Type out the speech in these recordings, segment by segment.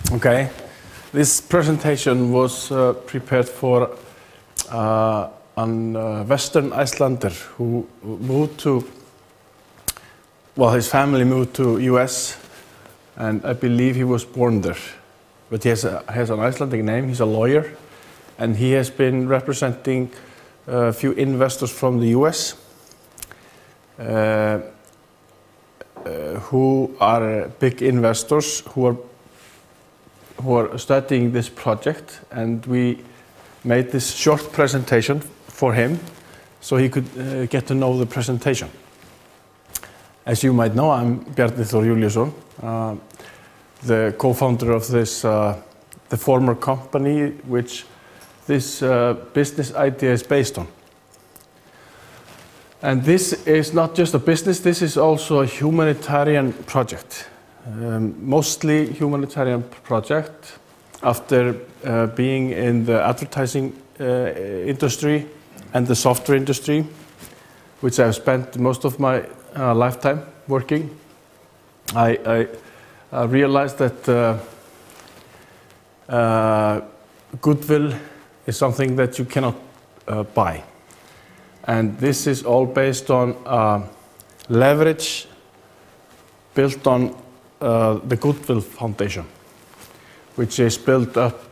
Okay, this presentation was prepared for a Western Icelander who moved to, well, his family moved to US, and I believe he was born there. But he has an Icelandic name, he's a lawyer, and he has been representing a few investors from the US who are big investors who are studying this project, and we made this short presentation for him so he could get to know the presentation. As you might know, I'm Bjarni Þór Júlíusson, the co-founder of this, the former company which this business idea is based on. And this is not just a business, this is also a humanitarian project. Mostly humanitarian project after being in the advertising industry and the software industry, which I've spent most of my lifetime working. I realized that goodwill is something that you cannot buy. And this is all based on leverage built on the Goodwill Foundation, which is built up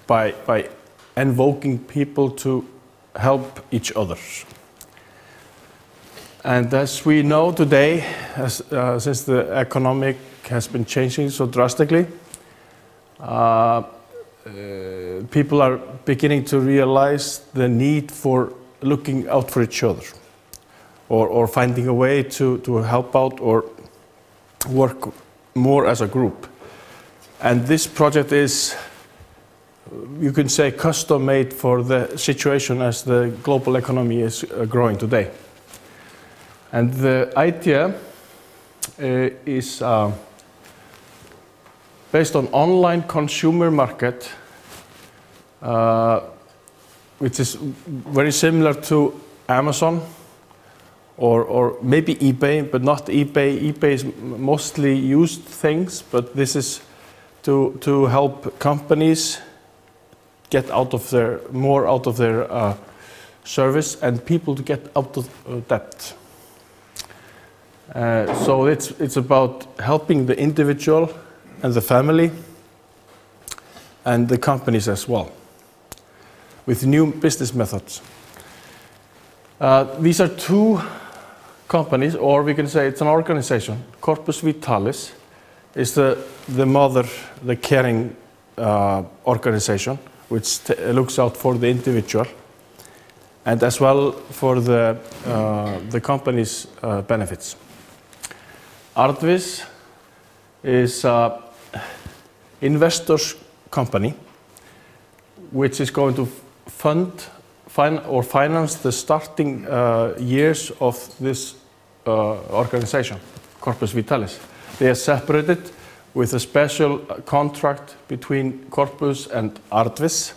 by invoking people to help each other. And as we know today, since the economic has been changing so drastically, people are beginning to realize the need for looking out for each other, or finding a way to help out or work more as a group. And this project is, you can say, custom made for the situation as the global economy is growing today. And the idea is based on online consumer market, which is very similar to Amazon or maybe eBay, but not eBay. eBay is mostly used things, but this is to help companies get more out of their service, and people to get out of debt. So it's about helping the individual and the family and the companies as well with new business methods. These are two companies, or we can say it's an organization. Corpus Vitalis is the mother, the caring organization, which looks out for the individual and as well for the company's benefits. Ardvis is an investors company which is going to finance the starting years of this organization, Corpus Vitalis. They are separated with a special contract between Corpus and Ardvis.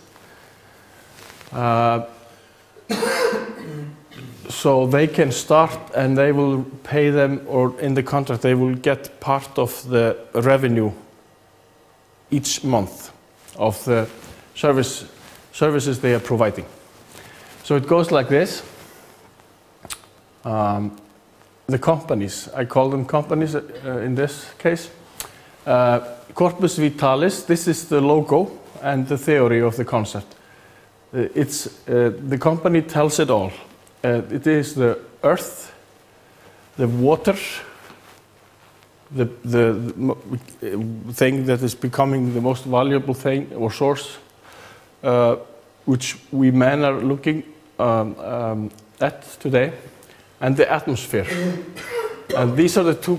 So they can start, and they will pay them, or in the contract they will get part of the revenue each month of the services they are providing. So it goes like this. The companies, I call them companies in this case. Corpus Vitalis, this is the logo and the theory of the concept. The company tells it all. It is the earth, the water, the thing that is becoming the most valuable thing or source, which we men are looking at today, and the atmosphere. And these are the two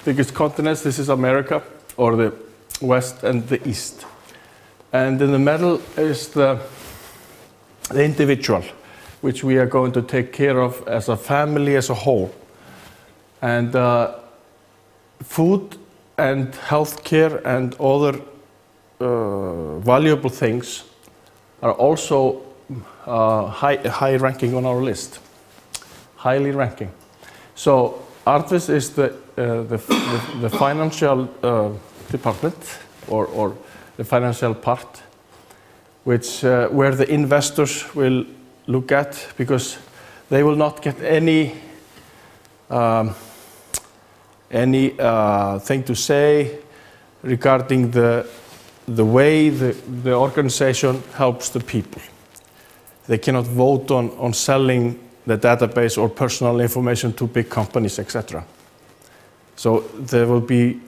biggest continents. This is America, or the West, and the East. And in the middle is the individual, which we are going to take care of as a family as a whole. And food and healthcare and other valuable things are also high ranking on our list, highly ranking. So Ardvis is the financial department or the financial part, which where the investors will look at, because they will not get any thing to say regarding the way the organization helps the people. They cannot vote on selling the database or personal information to big companies, etc. So there will be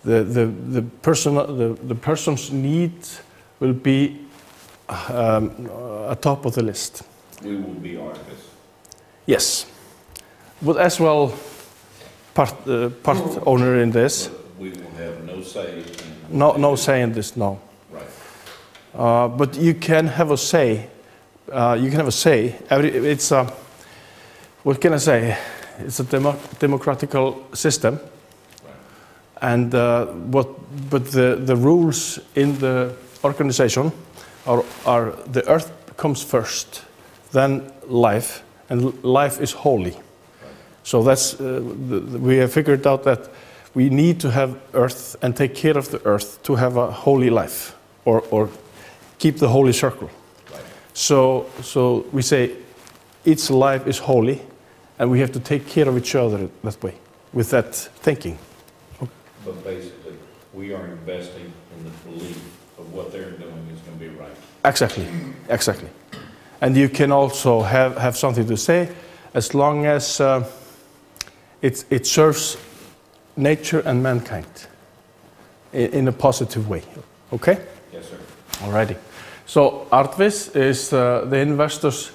the person's needs will be atop of the list. We will be Ardvis. Yes, but as well part owner in this. But we will have no say. No say in this. No. Right. But you can have a say. You can have a say. It's a, what can I say? It's a democratical system. Right. And but the rules in the organization are the earth comes first, then life, and life is holy. Right. So that's we have figured out that we need to have earth and take care of the earth to have a holy life, or keep the holy circle. So we say each life is holy, and we have to take care of each other that way, with that thinking. But basically, we are investing in the belief of what they're doing is going to be right. Exactly, exactly. And you can also have something to say, as long as it serves nature and mankind in a positive way. Okay? Yes, sir. Alrighty. So Ardvis is the investors'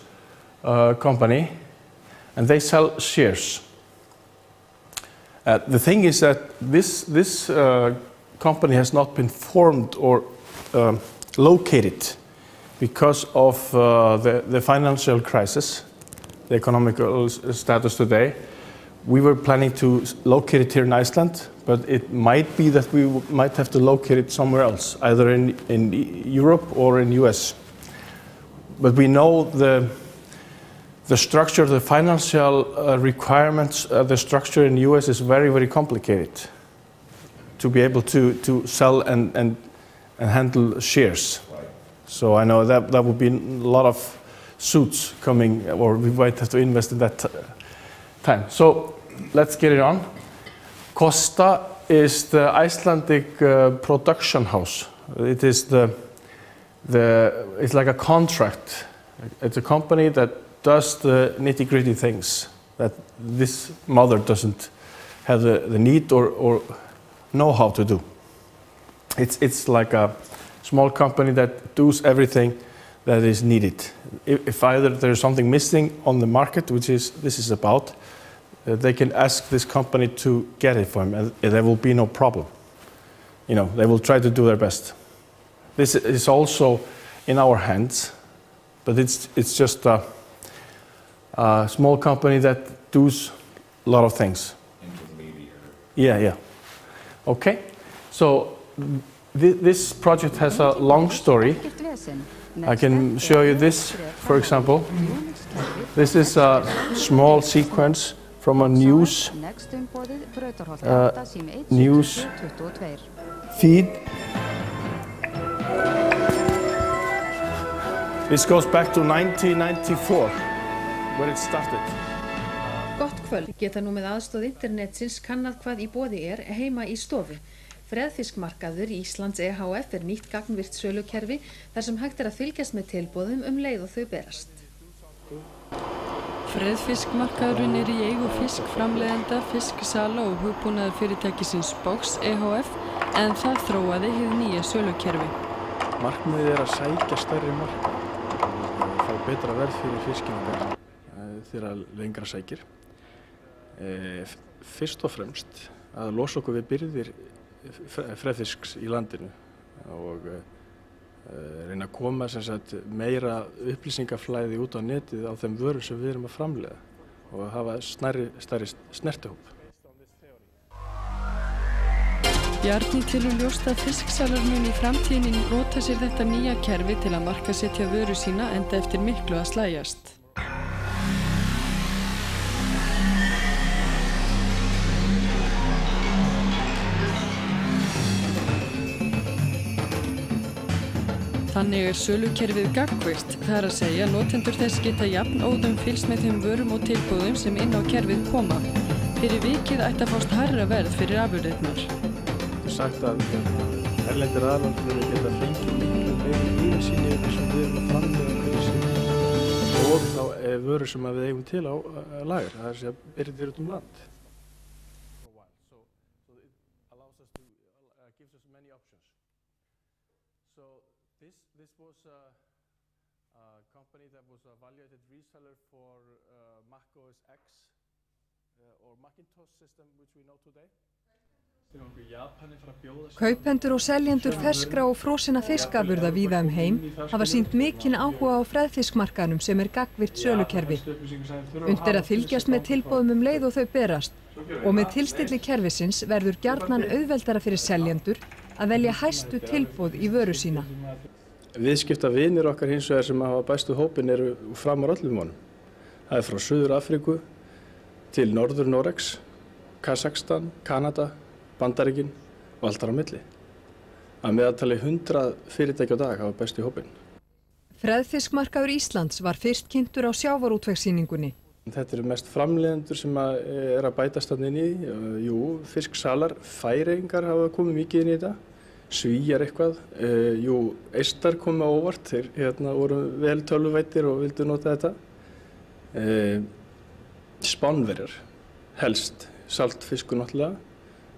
company, and they sell shares. The thing is that this company has not been formed or located because of the financial crisis, the economical status today. We were planning to locate it here in Iceland, but it might be that we might have to locate it somewhere else, either in Europe or in US. But we know the structure, the financial requirements, the structure in US is very, very complicated to be able to sell and handle shares. Right. So I know that would be a lot of suits coming, or we might have to invest in that time. So let's get it on. Costa is the Icelandic production house. It is it's like a contract. It's a company that does the nitty-gritty things that this mother doesn't have the need or know how to do. It's like a small company that does everything that is needed. If either there's something missing on the market, which this is about, they can ask this company to get it for them, and there will be no problem. You know, they will try to do their best. This is also in our hands, but it's just a small company that does a lot of things. Intermediary. Yeah. Okay, so this project has a long story. I can show you this, for example. This is a small sequence from a news feed. This goes back to 1994, where it started. Gott kvöld, geta nú með aðstoð internetsins kannað hvað í boði heima í stofu. Freðfiskmarkaður Íslands EHF nýtt gagnvirkt sölukerfi þar sem hægt að fylgjast með tilboðum leið og þau berast. Freðfiskmarkaðurinn í eigu fiskframleiðenda, fisksala og hugbúnaðar fyrirtækisins Box EHF, en það þróaði hið nýja sölukerfi. Markmiðið að sækja stærri markað, fá betra verð fyrir fiskinn þegar lengra sækir. Fyrst og fremst að losa okkur við birgðir freðfisks í landinu og reyna að koma meira upplýsingaflæði út á netið á þeim vörum sem við erum að framleiða og hafa stærri snertihóp. Bjarni telur ljóst að fisksalar muni í framtíðinni nota sér þetta nýja kerfi til að markaðssetja vöru sína enda eftir miklu að slægjast. Þannig sölukerfið gagnvirkt, það að segja notendur þess geta jafn óðum fylgst með þeim vörum og tilboðum sem inn á kerfið koma. Fyrir vikið ætti að fást hærra verð fyrir afurðirnar. Það er sagt að erlendir aðalandur geta fengið miklu meiri yfirsýn yfir sem við erum að framleiða hverju sinni og þá vörur sem við eigum til á lager, það er að segja birgðir út land. This was a company that was a valuated reseller for Mac OS X or Macintosh system which we know today. Kaupendur og seljendur ferskra og frosinna fiskafurða víða heim hafa sýnt mikinn áhuga á freðfiskmarkaðnum sem gagnvirkt sölukerfi. Unnt að fylgjast með tilboðum leið og þau berast og með tilstilli kerfisins verður gjarnan auðveldara fyrir seljendur að velja hæstu tilboð í vöru sína. Viðskiptavinir okkar hins vegar sem hafa bæstu hópin eru framar öllum honum. Það frá Suður Afríku til Norður Noregs, Kazakstan, Kanada, Bandaríkin og allt þar á milli. Að meðaltali 100 fyrirtæki á dag hafa bæstu hópin. Freðfiskmarkaður Íslands var fyrst kynntur á sjávarútvegssýningunni. Þetta eru mest framleiðendur sem að bætast þarna inn í. Jú, fisksalar, Færeyingar hafa komið mikið inn í þetta. Svíjar eitthvað. Jú, Eistar komu á óvart. Þeir voru vel tölvuvættir og vildu nota þetta. Spánverjar, helst, saltfiskur náttúrulega.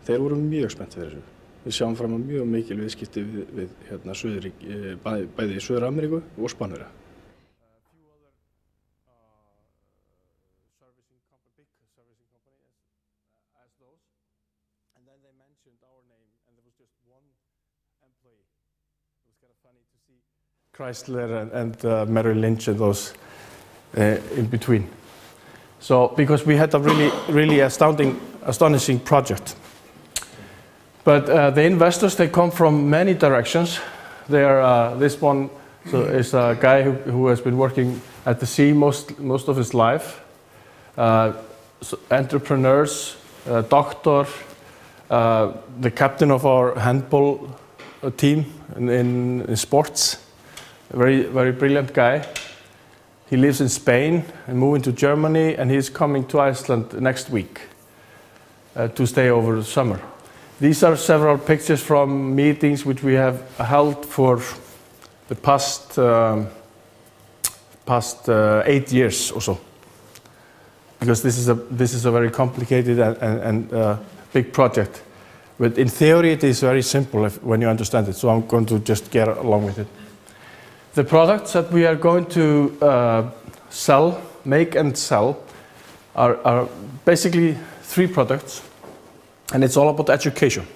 Þeir voru mjög spennt fyrir þessu. Við sjáum fram á mjög mikil viðskipti við bæði í Suður Ameríku og Spánverja. Chrysler and Merrill Lynch and those in between. So because we had a really astonishing project. But the investors, they come from many directions. This one is a guy who has been working at the sea most of his life. Entrepreneurs, doctor, the captain of our handball team in sports. A very brilliant guy. He lives in Spain and moving to Germany, and he's coming to Iceland next week to stay over the summer. These are several pictures from meetings which we have held for the past 8 years or so. Because this is a very complicated and big project. But in theory it is very simple when you understand it, so I'm going to just get along with it. The products that we are going to make and sell are basically 3 products, and it's all about education.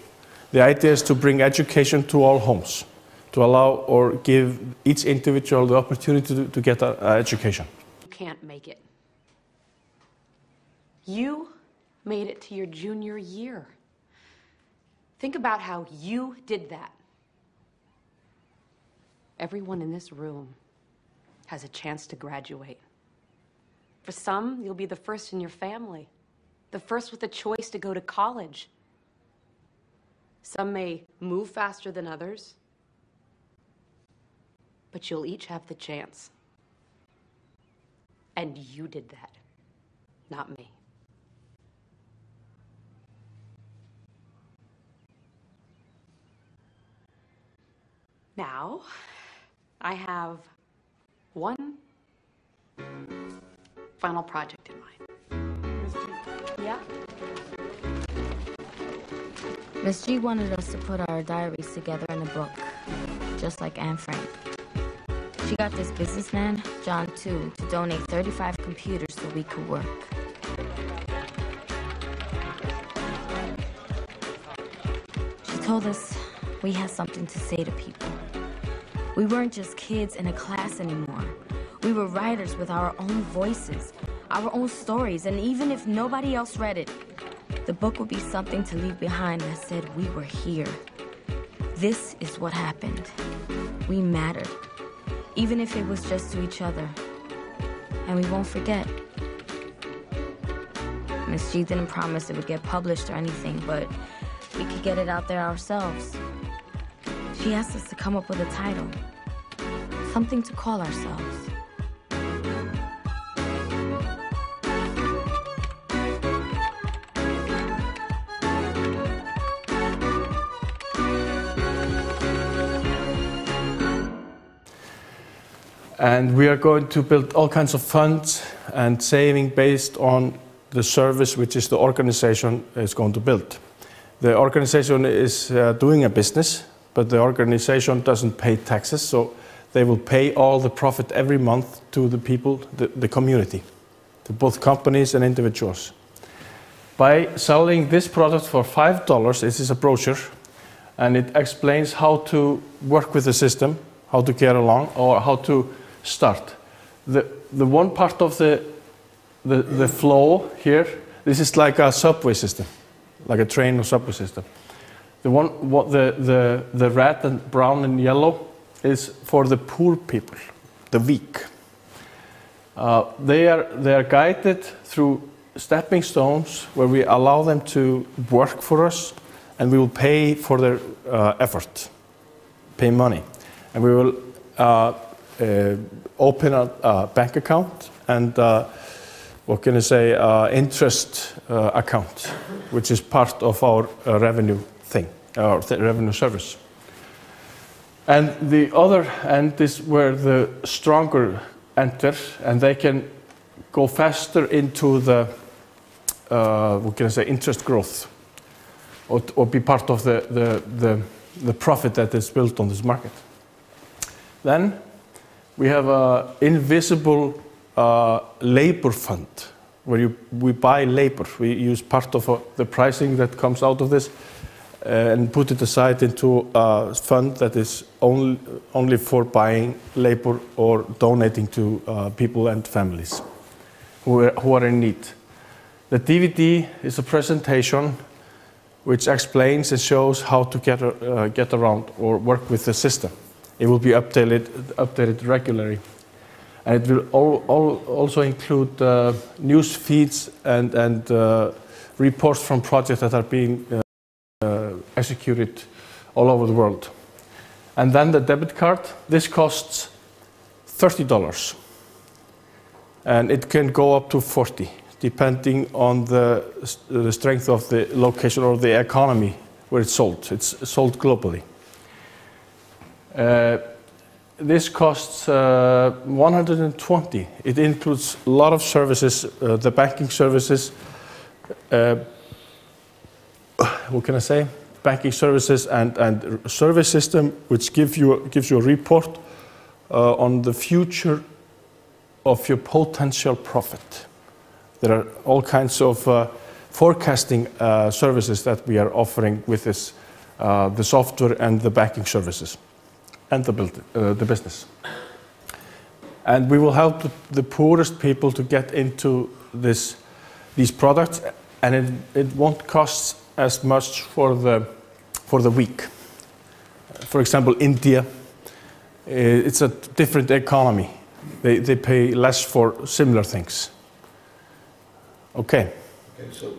The idea is to bring education to all homes, to allow or give each individual the opportunity to get an education. You can't make it. You made it to your junior year. Think about how you did that. Everyone in this room has a chance to graduate. For some, you'll be the first in your family, the first with a choice to go to college. Some may move faster than others, but you'll each have the chance. And you did that, not me. Now, I have one final project in mind. Yeah? Miss G wanted us to put our diaries together in a book, just like Anne Frank. She got this businessman, John too, to donate 35 computers so we could work. She told us we had something to say to people. We weren't just kids in a class anymore. We were writers with our own voices, our own stories, and even if nobody else read it, the book would be something to leave behind that said we were here. This is what happened. We mattered, even if it was just to each other. And we won't forget. Miss G didn't promise it would get published or anything, but we could get it out there ourselves. She asked us to come up with a title. something to call ourselves. And we are going to build all kinds of funds and saving based on the service which is the organization is going to build. The organization is doing a business, but the organization doesn't pay taxes, so they will pay all the profit every month to the people, the community, to both companies and individuals. By selling this product for $5, this is a brochure, and it explains how to work with the system, how to get along, or how to start. The one part of the flow here, this is like a subway system, like a train or subway system. The red and brown and yellow is for the poor people, the weak. They are guided through stepping stones where we allow them to work for us, and we will pay for their effort, pay money, and we will open a bank account and what can I say, interest account, which is part of our revenue thing, our revenue service. And the other end is where the stronger enter, and they can go faster into the what can I say, interest growth, or be part of the profit that is built on this market. Then we have an invisible labor fund, where we buy labor. We use part of the pricing that comes out of this and put it aside into a fund that is only for buying labor or donating to people and families who are in need. The DVD is a presentation which explains and shows how to get around or work with the system. It will be updated regularly. And it will also include news feeds and reports from projects that are being executed all over the world. And then the debit card, this costs $30. And it can go up to $40, depending on the strength of the location or the economy where it's sold. It's sold globally. This costs $120. It includes a lot of services, the banking services, what can I say? Banking services and service system, which gives you a report on the future of your potential profit. There are all kinds of forecasting services that we are offering with this, the software and the banking services, and the business. And we will help the poorest people to get into these products, and it won't cost as much for the weak. For example, India, it's a different economy. They pay less for similar things. Okay. Okay, so,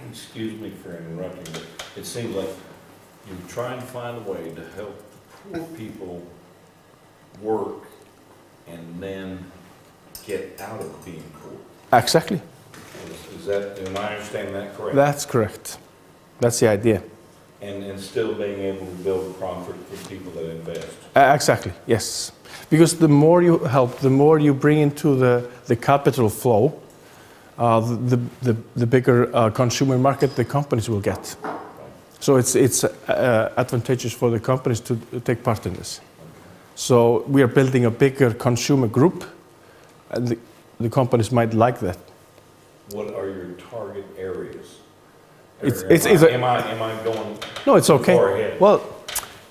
excuse me for interrupting, but it seems like you're trying to find a way to help poor people work and then get out of being poor. Exactly. Is that, am I understanding that correct? That's correct. That's the idea. And still being able to build profit for people that invest. Exactly, yes. Because the more you help, the more you bring into the capital flow, the bigger consumer market the companies will get. So it's advantageous for the companies to take part in this. So we are building a bigger consumer group, and the companies might like that. What are your target areas? Am I going? No, it's okay. Far ahead? Well,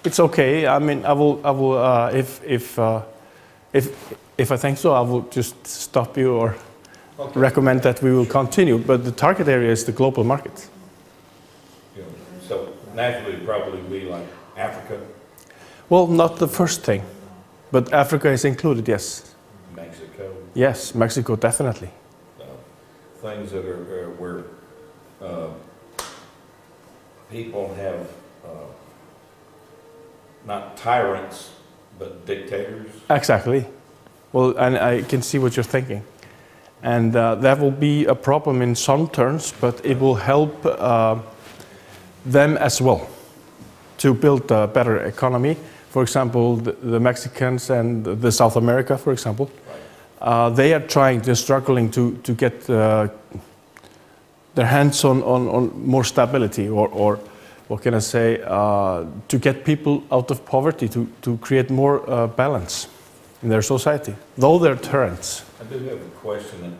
it's okay. I mean, I will if I think so, I will just stop you or recommend that we will continue. But the target area is the global market. Yeah. So naturally, probably we like Africa. Well, not the first thing, but Africa is included. Yes. Mexico. Yes, Mexico definitely. Things that are where people have not tyrants, But dictators? Exactly. Well, and I can see what you're thinking. And that will be a problem in some terms, but it will help them as well to build a better economy. For example, the Mexicans and the South America, for example, they are they're struggling to get their hands on more stability, or what can I say, to get people out of poverty, to create more balance in their society, though they're tyrants. I do have a question.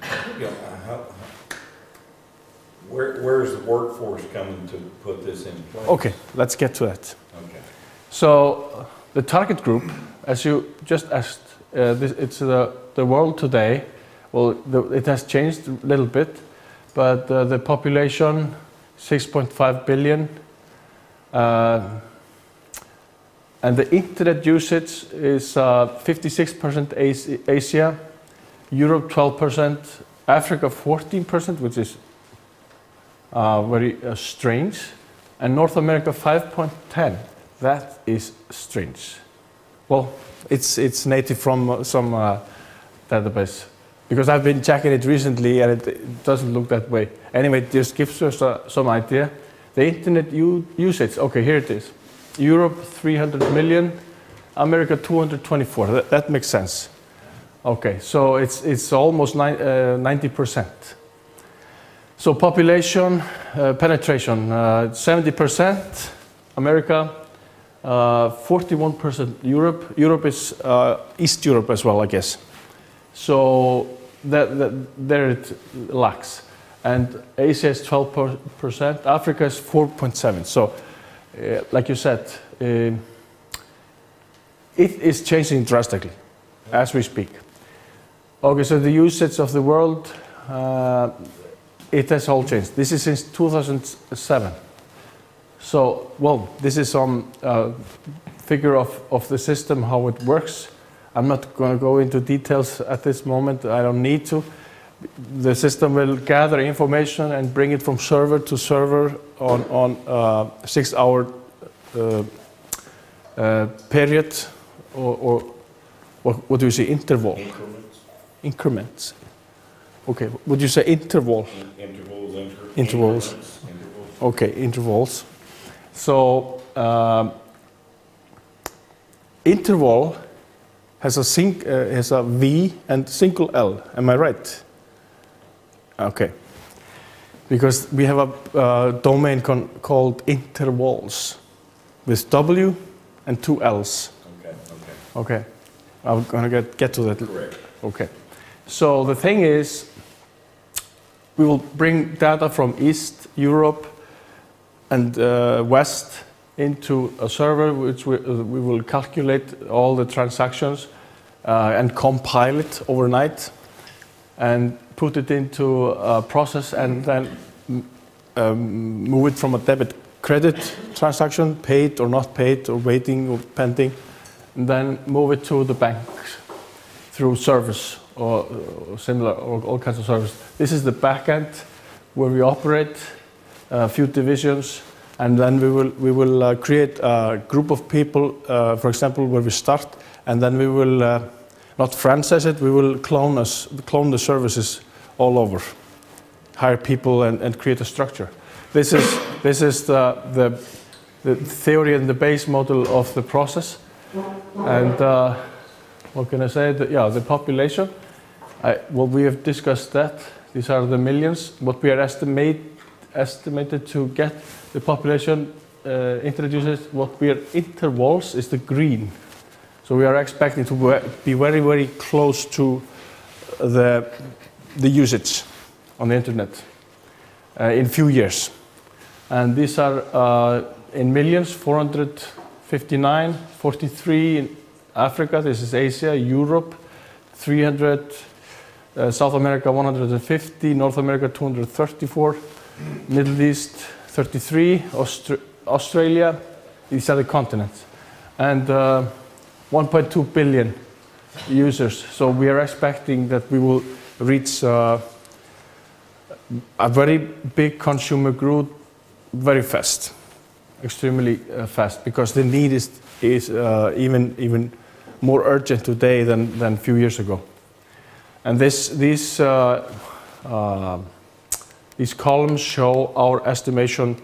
Where's the workforce coming to put this in place? Okay, let's get to that. Okay. So the target group, as you just asked, it's the world today. Well, it has changed a little bit, but the population, 6.5 billion. And the internet usage is 56% Asia, Europe 12%, Africa 14%, which is very strange, and North America 5.10%. That is strange. Well, it's native from some database, because I've been checking it recently and it doesn't look that way. Anyway, it just gives us some idea. The internet usage, okay, here it is. Europe 300 million, America 224. That makes sense. Okay, so it's almost 90%. So population penetration, 70% America, 41% Europe. Europe is East Europe as well, I guess. So there it lacks. And Asia is 12%, Africa is 4.7%. So, like you said, it is changing drastically as we speak. Okay, so the usage of the world, it has all changed. This is since 2007. So, well, this is some figure of the system, how it works. I'm not going to go into details at this moment. I don't need to. The system will gather information and bring it from server to server on 6-hour period, or what do you say, interval? Increments. Okay, would you say interval? Intervals. Okay, intervals. So interval has a V and single L. Am I right? Okay. Because we have a domain called intervals with W and 2 L's. Okay. I'm going to get to that. Correct. Okay. So the thing is, we will bring data from East Europe and West into a server, which we will calculate all the transactions and compile it overnight and put it into a process, and then move it from a debit credit transaction, paid or not paid or waiting or pending, and then move it to the bank through service or similar, or all kinds of service. This is the back end where we operate a few divisions, and then we will create a group of people, for example, where we start, and then we will not franchise it, we will clone the services all over, hire people and create a structure. This is the theory and the base model of the process. And what can I say? The population. Well, we have discussed that. These are the millions. What we are estimated to get the population introduces. What we are intervals is the green. So we are expecting to be very, very close to the usage on the internet in few years. And these are in millions, 459, 43 in Africa, this is Asia, Europe, 300, South America 150, North America 234, Middle East 33, Australia, these are the continents. And 1.2 billion users. So we are expecting that we will reach a very big consumer group very fast, extremely fast, because the need is even more urgent today than a few years ago. And these columns show our estimation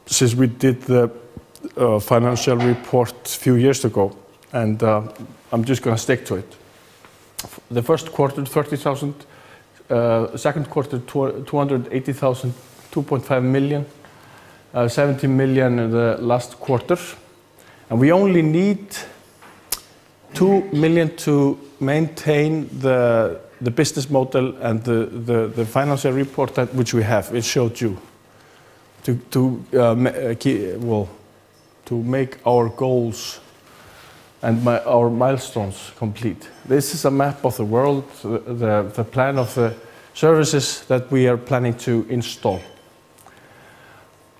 since we did the financial report a few years ago, and I'm just going to stick to it. The first quarter, 30,000. Second quarter, 280,000, 2.5 million, 70 million in the last quarter. And we only need 2 million to maintain the business model and the financial report which we have. It showed you to make our goals and our milestones complete. This is a map of the world, the plan of the services that we are planning to install.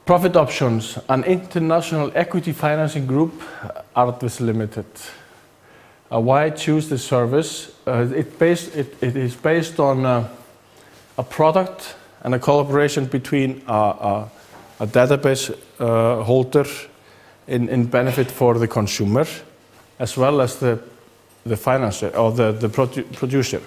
Profit options, an international equity financing group, Ardvis Limited. Why choose this service? It is based on a product and a collaboration between a database holder in benefit for the consumer, as well as the financer or the producer.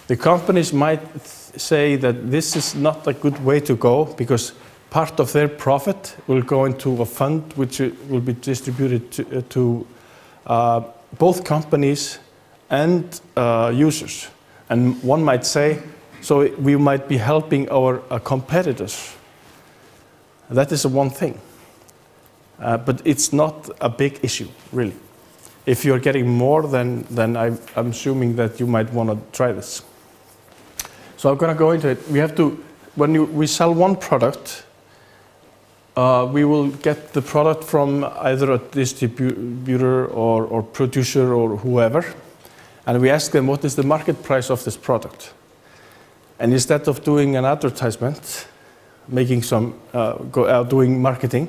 The companies might say that this is not a good way to go because part of their profit will go into a fund which will be distributed to both companies and users. And one might say, so we might be helping our competitors. That is one thing. But it's not a big issue, really. If you're getting more, then I'm assuming that you might want to try this. So I'm going to go into it. We have to, when we sell one product, we will get the product from either a distributor or producer or whoever, and we ask them what is the market price of this product. And instead of doing an advertisement, making some, doing marketing,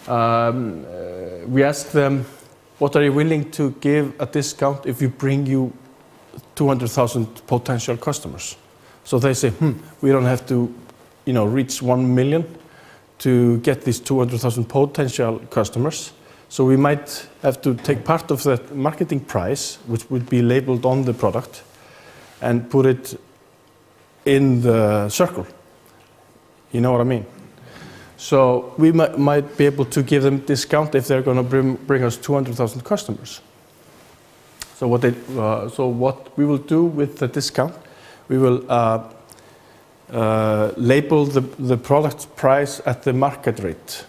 we ask them, what are you willing to give a discount if we bring you 200,000 potential customers? So they say, we don't have to, reach 1 million to get these 200,000 potential customers. So we might have to take part of that marketing price, which would be labeled on the product, and put it in the circle. You know what I mean? So we might be able to give them discount if they're going to bring us 200,000 customers. So what we will do with the discount, we will label the product price at the market rate,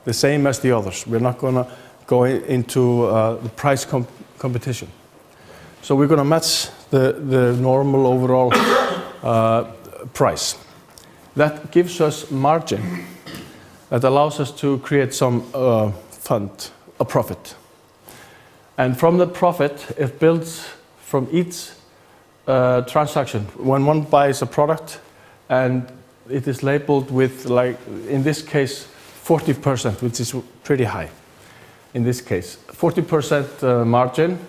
the same as the others. We're not going to go into the price competition. So we're going to match the normal overall price. That gives us margin. That allows us to create some a profit. And from the profit, it builds from each transaction. When one buys a product and it is labeled with, like, in this case, 40%, which is pretty high. In this case, 40% margin,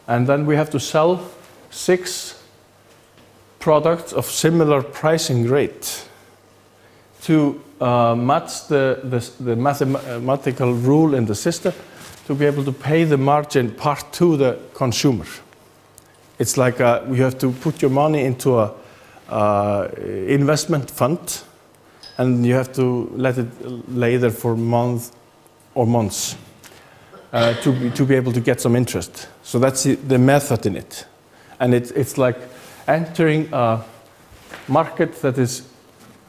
and then we have to sell 6 products of similar pricing rate to match the mathematical rule in the system to be able to pay the margin part to the consumer. It's like you have to put your money into a investment fund, and you have to let it lay there for months to be able to get some interest. So that's the method in it. And it's like entering a market that is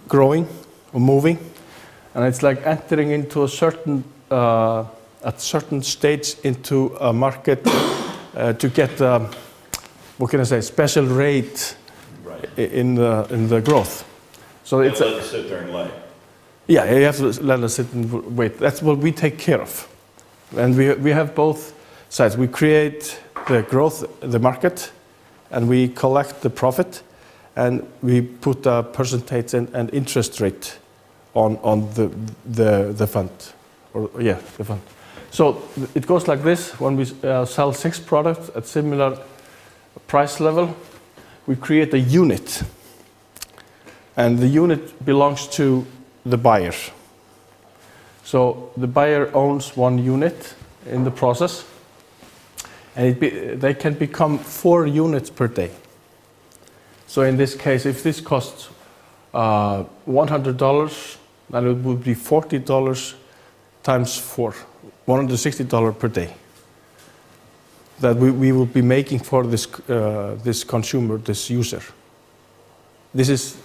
growing or moving, and it's like entering into a certain at certain stage into a market to get what can I say, special rate in the growth. So it's let us sit there and lay. Yeah, you have to let us sit and wait. That's what we take care of, and we have both sides. We create the growth, the market, and we collect the profit, and we put a percentage and interest rate on the fund, the fund. So it goes like this. When we sell 6 products at similar price level, we create a unit, and the unit belongs to the buyer. So the buyer owns 1 unit in the process, and they can become 4 units per day. So in this case, if this costs $100, then it would be $40 times 4, $160 per day that we will be making for this consumer, this user. This is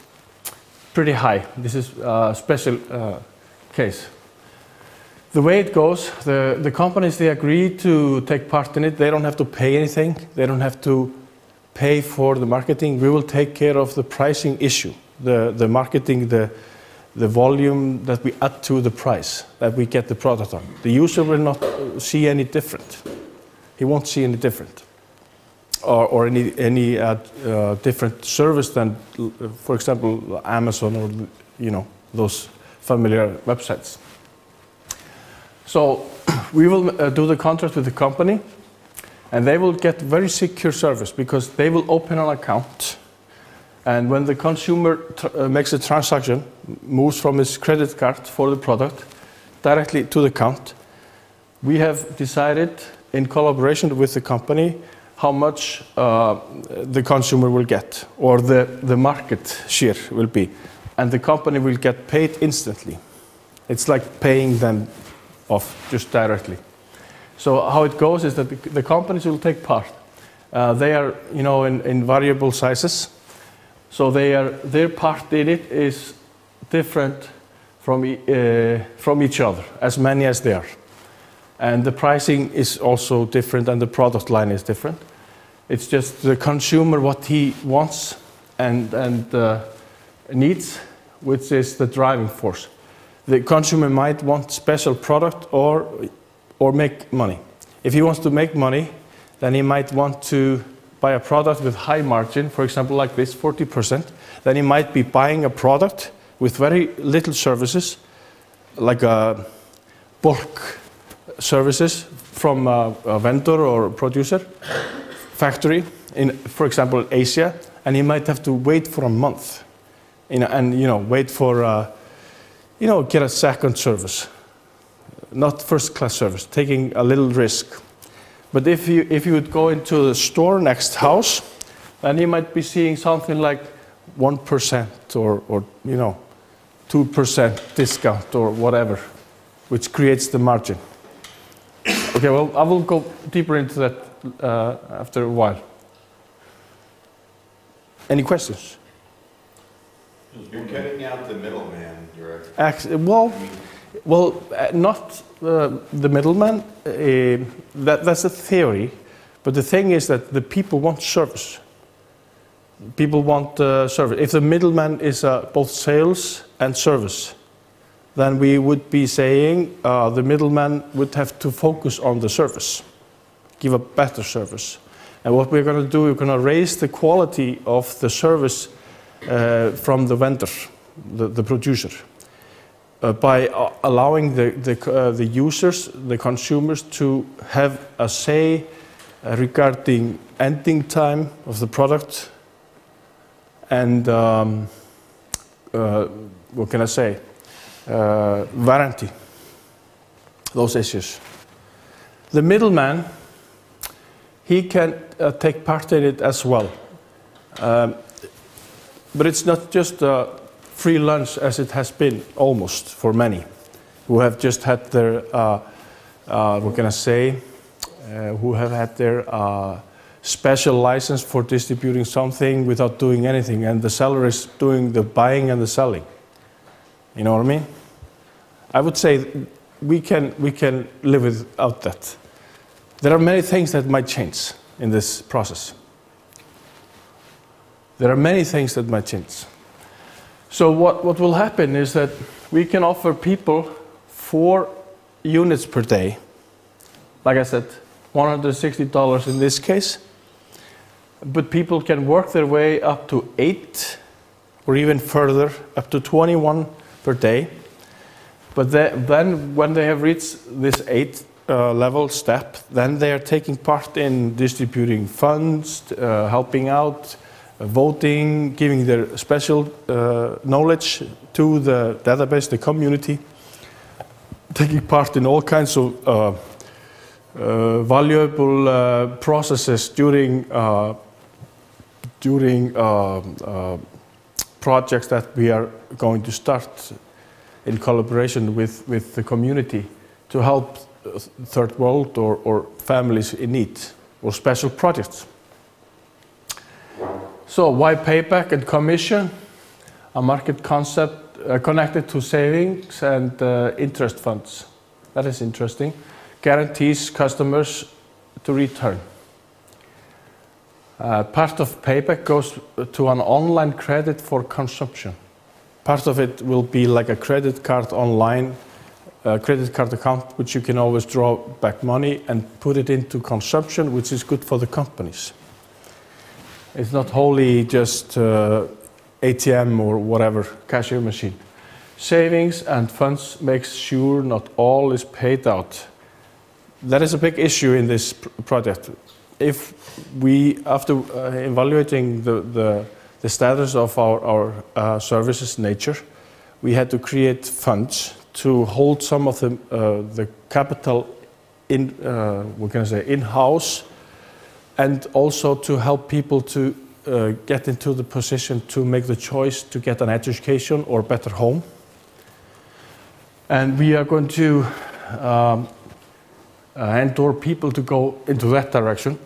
pretty high. This is a special case. The way it goes, the companies, they agree to take part in it. They don't have to pay anything. They don't have to pay for the marketing. We will take care of the pricing issue, the marketing, the volume that we add to the price that we get the product on. The user will not see any different. He won't see any different, or any different service than, for example, Amazon or those familiar websites. So we will do the contract with the company, and they will get very secure service because they will open an account, and when the consumer makes a transaction, moves from his credit card for the product directly to the account, we have decided in collaboration with the company how much the consumer will get, or the market share will be, and the company will get paid instantly. It's like paying them off just directly. So how it goes is that the companies will take part. They are, in variable sizes. So their part in it is different from each other, as many as they are. And the pricing is also different, and the product line is different. It's just the consumer, what he wants and needs, which is the driving force. The consumer might want special product or make money. If he wants to make money, then he might want to buy a product with high margin, for example, like this, 40%. Then he might be buying a product with very little services, like a bulk services from a vendor or a producer, factory in, for example, Asia, and he might have to wait for a month, and wait for, get a second service, not first-class service, taking a little risk. But if you would go into the store next house, then he might be seeing something like 1% or 2% discount or whatever, which creates the margin. Okay, well, I will go deeper into that after a while. Any questions? You're cutting out the middleman, direct. Not the middleman. That's a theory, but the thing is that the people want service. People want service. If the middleman is both sales and service, then we would be saying the middleman would have to focus on the service, give a better service. And what we're going to do, we're going to raise the quality of the service from the vendor, the producer, by allowing the users, the consumers, to have a say regarding ending time of the product and what can I say? Warranty, those issues. The middleman, he can take part in it as well. But it's not just a free lunch as it has been almost for many who have just had their, what can I say, who have had their special license for distributing something without doing anything, and the seller is doing the buying and the selling. You know what I mean? I would say we can live without that. There are many things that might change in this process. There are many things that might change. So what will happen is that we can offer people 4 units per day. Like I said, $160 in this case. But people can work their way up to 8 or even further, up to 21 per day. But then when they have reached this 8 level step, then they are taking part in distributing funds, helping out, voting, giving their special knowledge to the database, the community, taking part in all kinds of valuable processes during projects that we are going to start in collaboration with the community to help third world or families in need or special projects. So why payback and commission? A market concept connected to savings and interest funds. That is interesting. Guarantees customers to return. Part of payback goes to an online credit for consumption. Part of it will be like a credit card online, credit card account, which you can always draw back money and put it into consumption, which is good for the companies. It's not wholly just ATM or whatever, cashier machine. Savings and funds makes sure not all is paid out. That is a big issue in this project. If we, after evaluating the status of our services nature, we had to create funds to hold some of the capital in, we're going to say, in-house, and also to help people to get into the position to make the choice to get an education or better home. And we are going to endure people to go into that direction.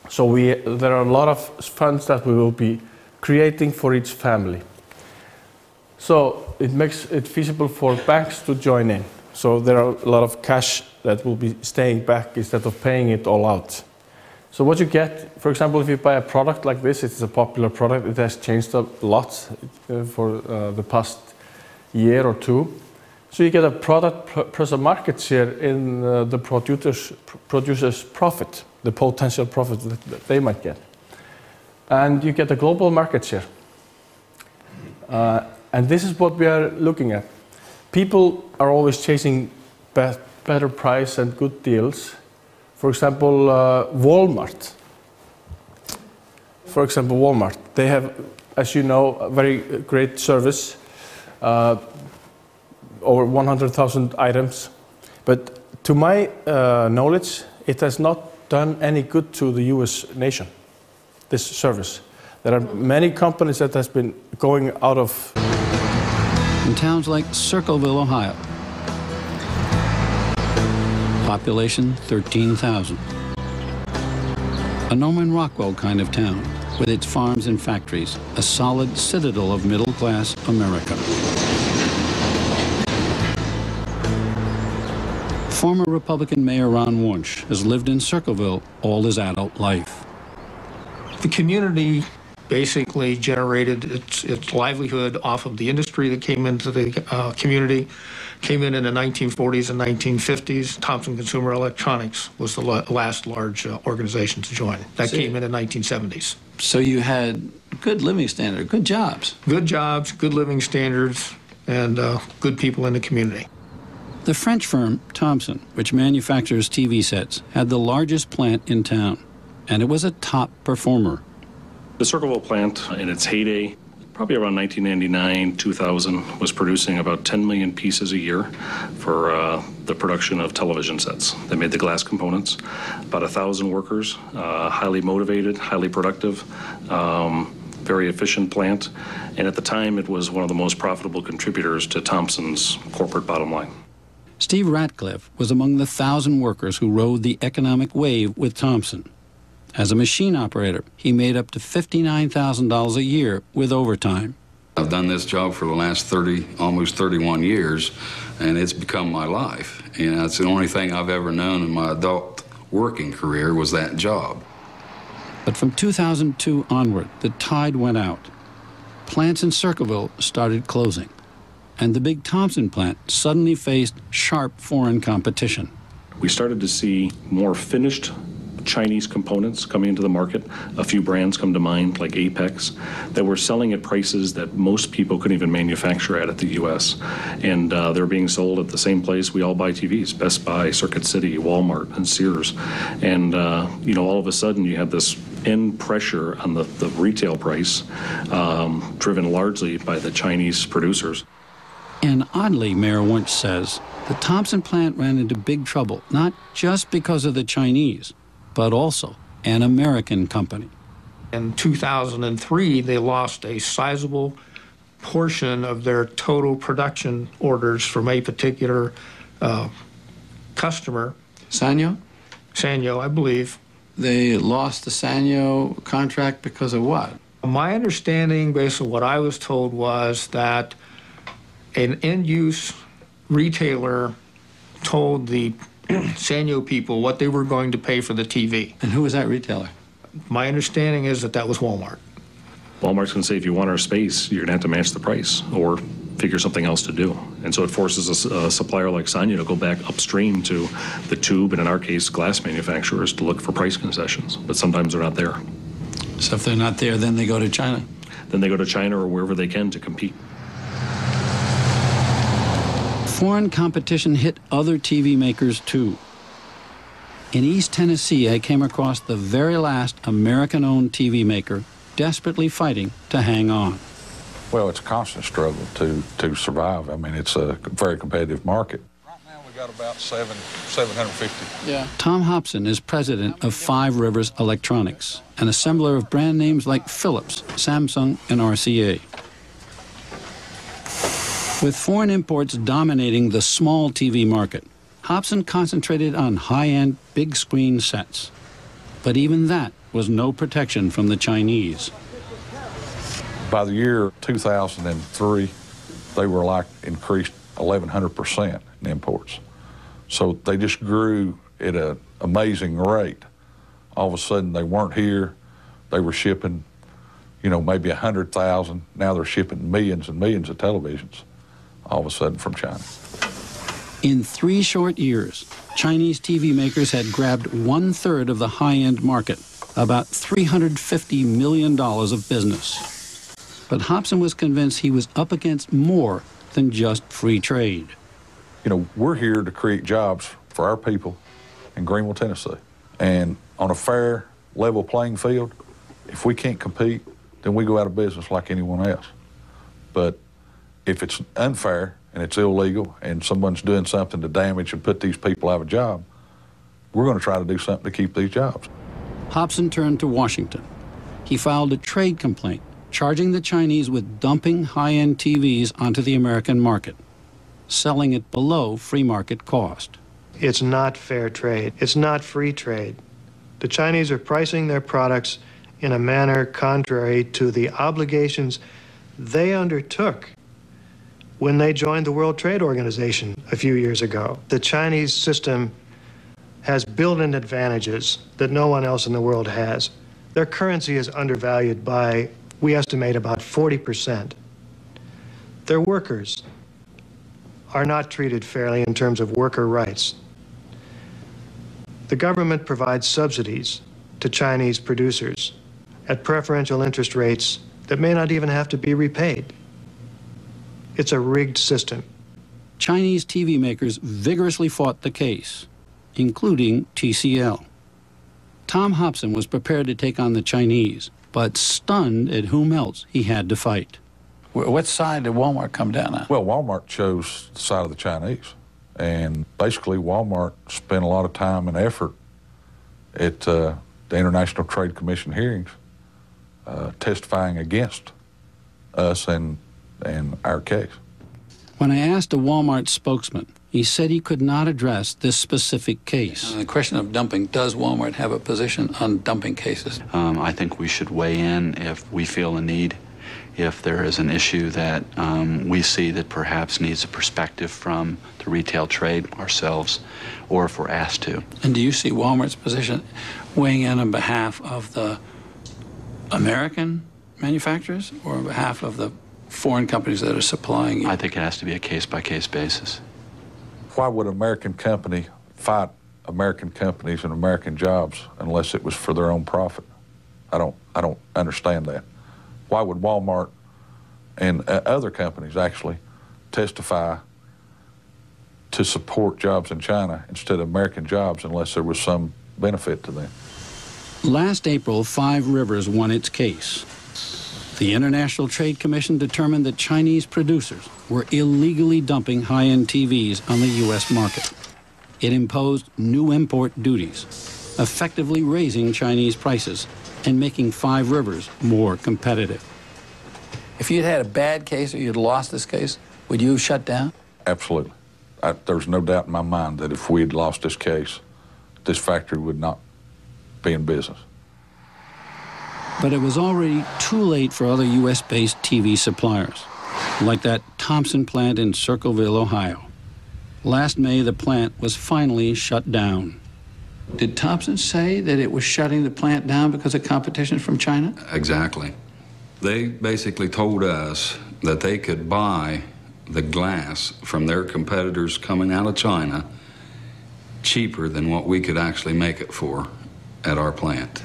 So there are a lot of funds that we will be creating for each family. So it makes it feasible for banks to join in. So there are a lot of cash that will be staying back instead of paying it all out. So what you get, for example, if you buy a product like this, it's a popular product, it has changed a lot for the past year or two. So you get a product plus a market share in the producer's profit, the potential profit that they might get. And you get a global market share. And this is what we are looking at. People are always chasing better price and good deals. For example, Walmart. For example, Walmart. They have, as you know, a very great service. Over 100,000 items. But to my knowledge, it has not done any good to the US nation, this service. There are many companies that has been going out of. In towns like Circleville, Ohio. Population 13,000. A Norman Rockwell kind of town, with its farms and factories, a solid citadel of middle-class America. Former Republican Mayor Ron Wunsch has lived in Circleville all his adult life. The community basically generated its livelihood off of the industry that came into the community. Came in the 1940s and 1950s. Thompson Consumer Electronics was the last large organization to join. That came in the 1970s. So you had good living standards, good jobs. Good jobs, good living standards, and good people in the community. The French firm Thompson, which manufactures TV sets, had the largest plant in town, and it was a top performer. The Circleville plant, in its heyday, probably around 1999, 2000, was producing about 10 million pieces a year for the production of television sets. They made the glass components, about 1,000 workers, highly motivated, highly productive, very efficient plant, and at the time it was one of the most profitable contributors to Thompson's corporate bottom line. Steve Ratcliffe was among the 1,000 workers who rode the economic wave with Thompson. As a machine operator, he made up to $59,000 a year with overtime. I've done this job for the last almost 31 years, and it's become my life. You know, it's the only thing I've ever known in my adult working career was that job. But from 2002 onward, the tide went out. Plants in Circleville started closing, and the big Thompson plant suddenly faced sharp foreign competition. We started to see more finished Chinese components coming into the market. A few brands come to mind, like Apex, that were selling at prices that most people couldn't even manufacture at the U.S. And they're being sold at the same place we all buy TVs, Best Buy, Circuit City, Walmart, and Sears. And, you know, all of a sudden you had this end pressure on the retail price, driven largely by the Chinese producers. And oddly, Mayor Wunsch says, The Thompson plant ran into big trouble, not just because of the Chinese, but also an American company. In 2003, they lost a sizable portion of their total production orders from a particular customer. Sanyo? Sanyo, I believe. They lost the Sanyo contract because of what? My understanding, based on what I was told, was that an end-use retailer told the Sanyo people what they were going to pay for the TV. And who was that retailer? My understanding is that that was Walmart. Walmart's going to say, if you want our space, you're going to have to match the price or figure something else to do. And so it forces a supplier like Sanyo to go back upstream to the tube, and in our case, glass manufacturers, to look for price concessions. But sometimes they're not there. So if they're not there, then they go to China? Then they go to China or wherever they can to compete. Foreign competition hit other TV makers, too. In East Tennessee, I came across the very last American-owned TV maker desperately fighting to hang on. Well, it's a constant struggle to survive. I mean, it's a very competitive market. Right now, we've got about 750. Yeah. Tom Hobson is president of Five Rivers Electronics, an assembler of brand names like Philips, Samsung, and RCA. With foreign imports dominating the small TV market, Hobson concentrated on high-end, big-screen sets. But even that was no protection from the Chinese. By the year 2003, they were like increased 1,100% in imports. So they just grew at an amazing rate. All of a sudden, they weren't here. They were shipping, you know, maybe 100,000. Now they're shipping millions and millions of televisions all of a sudden from China. In 3 short years, Chinese TV makers had grabbed 1/3 of the high-end market, about $350 million of business. But Hobson was convinced he was up against more than just free trade. You know, we're here to create jobs for our people in Greenville, Tennessee. And on a fair, level playing field, if we can't compete, then we go out of business like anyone else. But if it's unfair and it's illegal and someone's doing something to damage and put these people out of a job, we're going to try to do something to keep these jobs. Hobson turned to Washington. He filed a trade complaint charging the Chinese with dumping high-end TVs onto the American market, selling it below free market cost. It's not fair trade. It's not free trade. The Chinese are pricing their products in a manner contrary to the obligations they undertook when they joined the World Trade Organization a few years ago. The Chinese system has built-in advantages that no one else in the world has. Their currency is undervalued by, we estimate, about 40%. Their workers are not treated fairly in terms of worker rights. The government provides subsidies to Chinese producers at preferential interest rates that may not even have to be repaid. It's a rigged system. Chinese TV makers vigorously fought the case, including TCL. Tom Hobson was prepared to take on the Chinese, but stunned at whom else he had to fight. What side did Walmart come down on? Well, Walmart chose the side of the Chinese. And basically, Walmart spent a lot of time and effort at the International Trade Commission hearings testifying against us and our case. When I asked a Walmart spokesman, he said he could not address this specific case. On the question of dumping, does Walmart have a position on dumping cases? I think we should weigh in if we feel a need, if there is an issue that we see that perhaps needs a perspective from the retail trade ourselves, or if we're asked to. And do you see Walmart's position weighing in on behalf of the American manufacturers or on behalf of the foreign companies that are supplying you? I think it has to be a case-by-case basis. Why would an American company fight American companies and American jobs unless it was for their own profit? I don't understand that. Why would Walmart and other companies actually testify to support jobs in China instead of American jobs unless there was some benefit to them? Last April, Five Rivers won its case. The International Trade Commission determined that Chinese producers were illegally dumping high-end TVs on the U.S. market. It imposed new import duties, effectively raising Chinese prices and making Five Rivers more competitive. If you'd had a bad case or you'd lost this case, would you have shut down? Absolutely. There's no doubt in my mind that if we had lost this case, this factory would not be in business. But it was already too late for other U.S.-based TV suppliers, like that Thompson plant in Circleville, Ohio. Last May, the plant was finally shut down. Did Thompson say that it was shutting the plant down because of competition from China? Exactly. They basically told us that they could buy the glass from their competitors coming out of China cheaper than what we could actually make it for at our plant.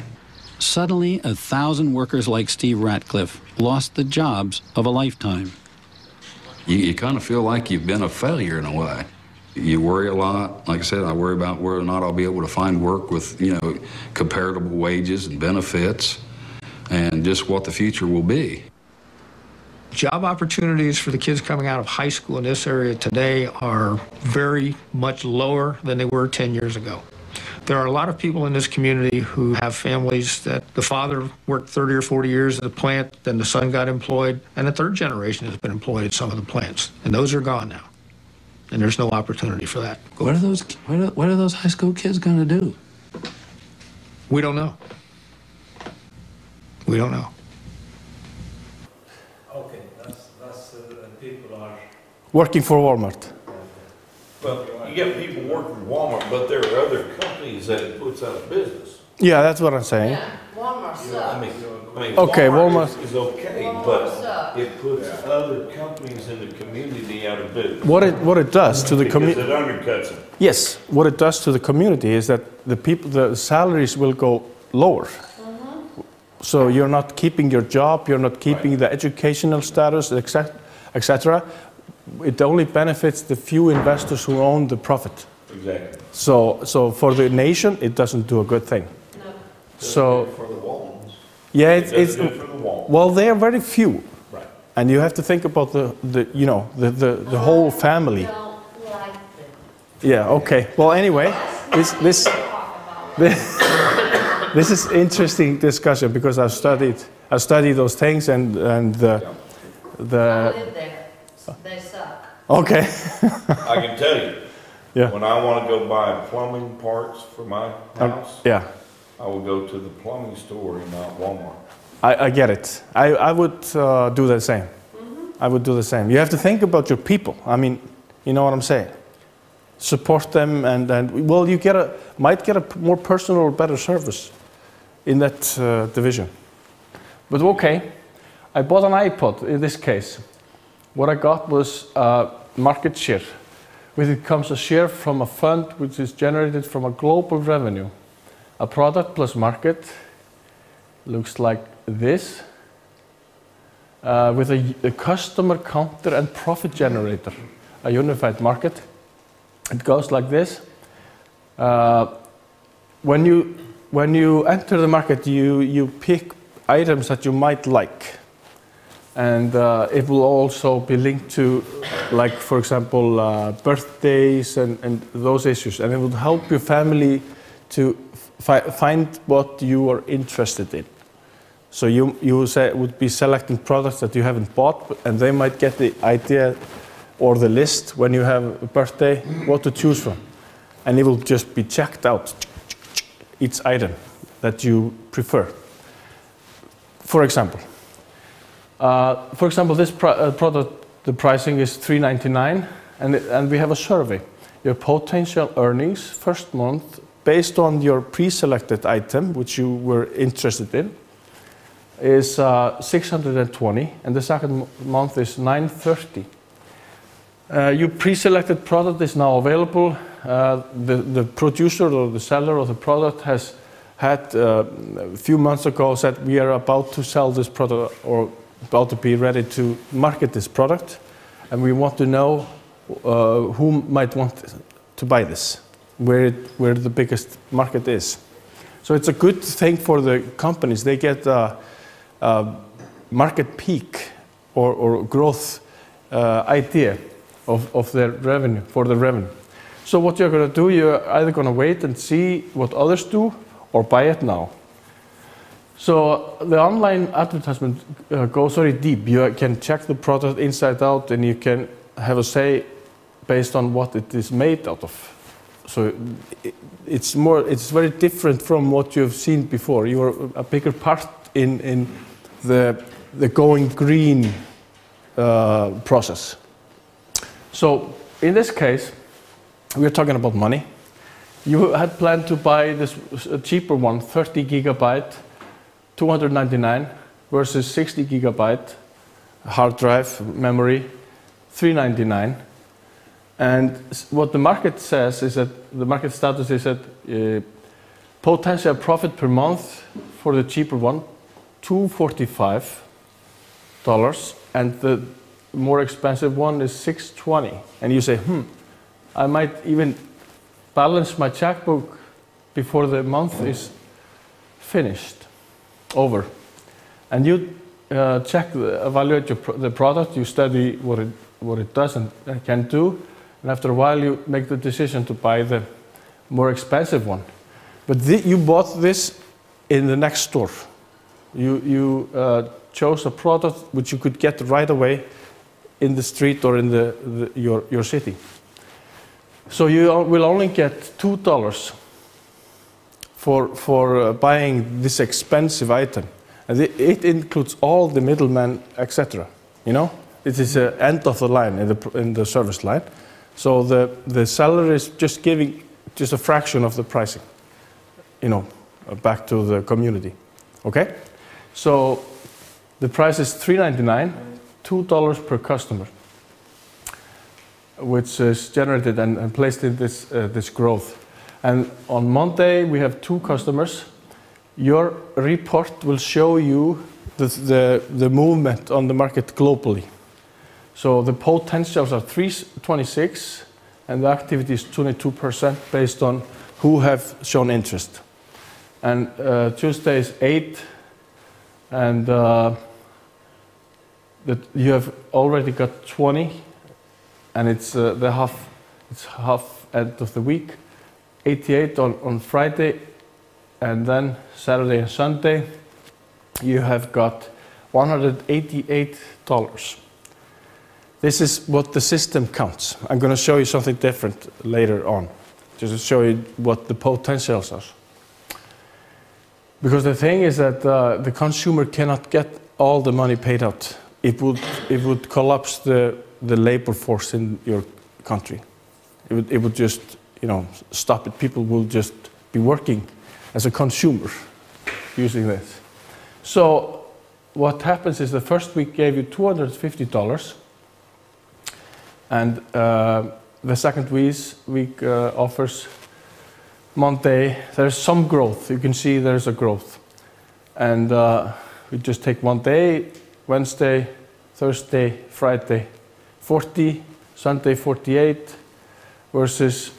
Suddenly, 1,000 workers like Steve Ratcliffe lost the jobs of a lifetime. You kind of feel like you've been a failure in a way. You worry a lot. Like I said, I worry about whether or not I'll be able to find work with, comparable wages and benefits and just what the future will be. Job opportunities for the kids coming out of high school in this area today are very much lower than they were 10 years ago. There are a lot of people in this community who have families that the father worked 30 or 40 years at the plant, then the son got employed, and the third generation has been employed at some of the plants. And those are gone now. And there's no opportunity for that. What are those high school kids going to do? We don't know. We don't know. Okay, that's people are working for Walmart. Well, you get people working for Walmart, but there are other companies that it puts out of business. Yeah, that's what I'm saying. Yeah, Walmart sucks. I mean, Okay, Walmart is okay, but it puts other companies in the community out of business. What it does to the community? Because it undercuts them. Yes, what it does to the community is that the salaries will go lower. So you're not keeping your job, you're not keeping the educational status, etc. It only benefits the few investors who own the profit. Exactly. So for the nation, it doesn't do a good thing. No. So for the Walmarts. yeah, it's for the Walmarts. Well, they are very few, right? And you have to think about the whole family. Yeah. Okay. Well, anyway, this is interesting discussion because I've studied those things and the. I live there. They suck. Okay. I can tell you. Yeah. When I want to go buy plumbing parts for my house, yeah, I will go to the plumbing store and not Walmart. I get it. I would do the same. I would do the same. You have to think about your people. I mean, you know what I'm saying. Support them and well, you might get a more personal or better service in that division. But okay, I bought an iPod in this case. What I got was market share. With it comes a share from a fund which is generated from a global revenue. A product plus market looks like this, with a customer counter and profit generator, a unified market. It goes like this. When you enter the market, you pick items that you might like. And it will also be linked to, like, for example, birthdays and those issues. And it will help your family to find what you are interested in. So you would be selecting products that you haven't bought, and they might get the idea or the list when you have a birthday, what to choose from. And it will just be checked out, each item that you prefer. For example, this product, the pricing is $3.99, and we have a survey. Your potential earnings first month, based on your pre-selected item, which you were interested in, is 620, and the second month is 930. Your pre-selected product is now available. The producer or the seller of the product has had a few months ago said we are about to sell this product or about to be ready to market this product, and we want to know who might want to buy this, where the biggest market is. So it's a good thing for the companies. They get market peak or growth idea of their revenue, for the revenue. So what you're going to do, you're either going to wait and see what others do or buy it now. So the online advertisement goes very deep. You can check the product inside out, and you can have a say based on what it is made out of. So it's very different from what you've seen before. You're a bigger part in the going green process. So in this case, we're talking about money. You had planned to buy this cheaper one, 30 gigabyte, $299 versus 60 gigabyte hard drive memory, $399. And what the market says is that the market status is that potential profit per month for the cheaper one, $245, and the more expensive one is $620. And you say, I might even balance my checkbook before the month is finished, over. And you evaluate the product, you study what it does and can do, and after a while you make the decision to buy the more expensive one. But you bought this in the next store. You chose a product which you could get right away in the street or in your city. So you will only get $2 for buying this expensive item. And it includes all the middlemen, etc. You know, it is the end of the line in the service line. So the seller is just giving just a fraction of the pricing, you know, back to the community. Okay, so the price is $3.99, $2 per customer, which is generated and placed in this growth. And on Monday we have 2 customers. Your report will show you the movement on the market globally. So the potentials are 326 and the activity is 22% based on who have shown interest. And Tuesday is 8, and you have already got 20, and it's half end of the week. 88 on Friday, and then Saturday and Sunday you have got $188. This is what the system counts. I'm going to show you something different later on, just to show you what the potentials are. Because the thing is that the consumer cannot get all the money paid out. It would collapse the labor force in your country. It would just, you know, stop it. People will just be working as a consumer using this. So what happens is the first week gave you $250, and the second week offers Monday. There's some growth. You can see there's a growth, and we just take one day: Wednesday, Thursday, Friday, 40, Sunday 48 versus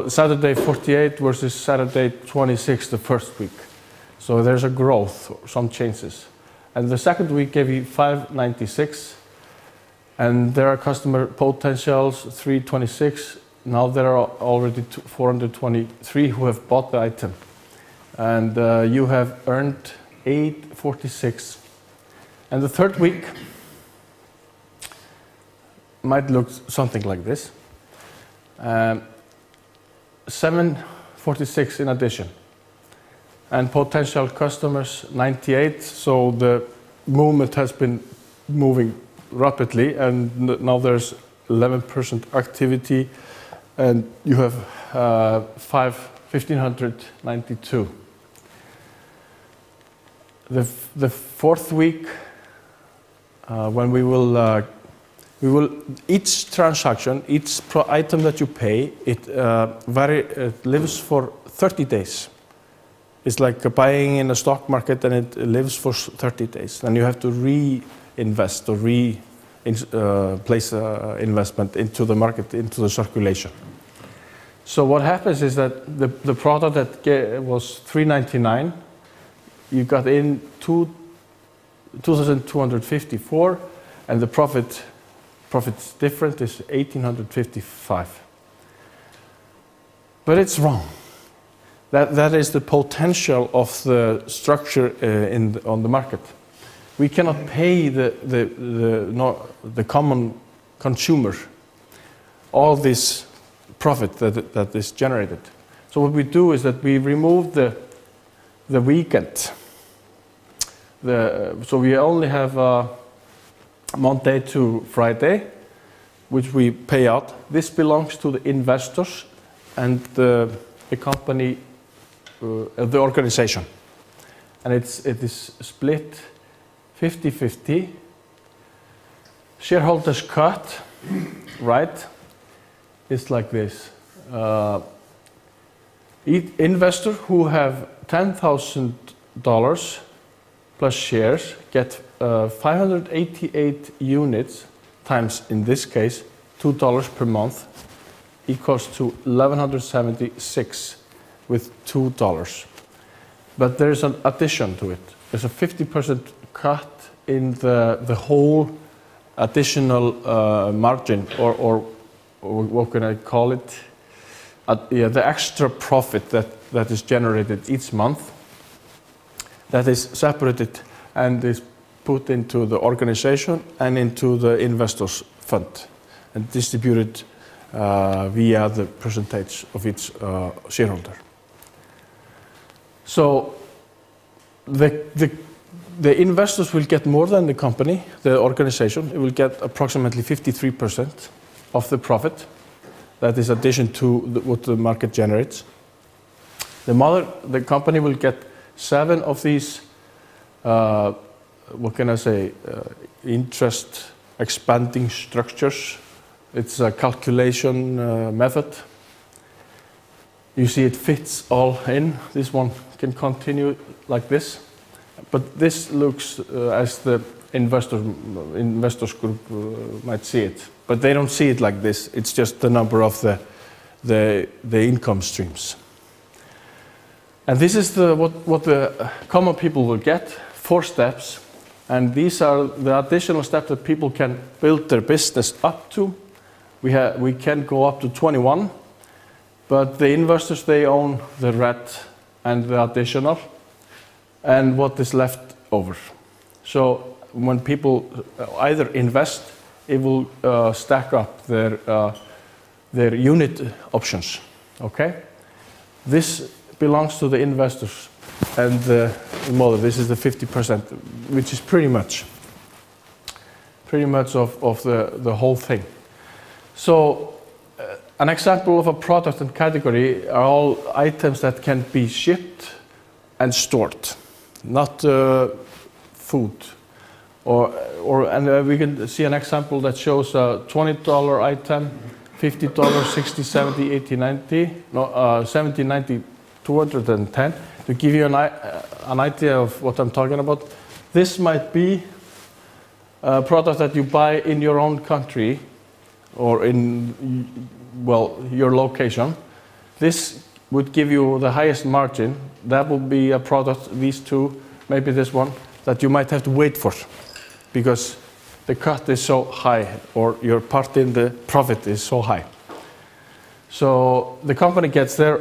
Saturday 48 versus Saturday 26 the first week. So there's a growth, some changes. And the second week gave you 596, and there are customer potentials 326. Now there are already 423 who have bought the item, and you have earned 846. And the third week might look something like this. 746 in addition, and potential customers 98. So the movement has been moving rapidly, and now there's 11% activity, and you have 1,592. The fourth week, when we will each transaction, each item that you pay, it lives for 30 days. It's like buying in a stock market, and it lives for 30 days. Then you have to reinvest or place investment into the market, into the circulation. So what happens is that the product that was $3.99, you got in 2,254, and the profit's different is 1,855. But it's wrong. That is the potential of the structure on the market. We cannot pay the common consumer all this profit that is generated. So what we do is that we remove the weekend. So we only have Monday to Friday, which we pay out. This belongs to the investors and the company, the organization. And it is split 50-50. Shareholders cut, right? It's like this. Investors who have $10,000 plus shares get 588 units times, in this case, $2 per month equals to 1,176 with $2. But there is an addition to it. There's a 50% cut in the whole additional margin, or what can I call it? The extra profit that is generated each month, that is separated and is put into the organization and into the investors fund and distributed via the percentage of each shareholder. So the investors will get more than the company, the organization. It will get approximately 53% of the profit. That is addition to what the market generates. The company will get 7 of these, what can I say, interest expanding structures. It's a calculation method. You see it fits all in. This one can continue like this. But this looks as the investors group might see it. But they don't see it like this. It's just the number of the income streams. And this is what the common people will get, 4 steps. And these are the additional steps that people can build their business up to. We can go up to 21, but the investors, they own the red and the additional and what is left over. So when people either invest, it will stack up their unit options, okay? This belongs to the investors and the mother. This is the 50%, which is pretty much of the whole thing. So an example of a product and category are all items that can be shipped and stored, not food. And we can see an example that shows a $20 item, $50, 60, 70, 80, 90, no, 70, 90, 210. To give you an idea of what I'm talking about, this might be a product that you buy in your own country or in, well, your location. This would give you the highest margin. That would be a product, these two, maybe this one, that you might have to wait for because the cut is so high or your part in the profit is so high. So the company gets their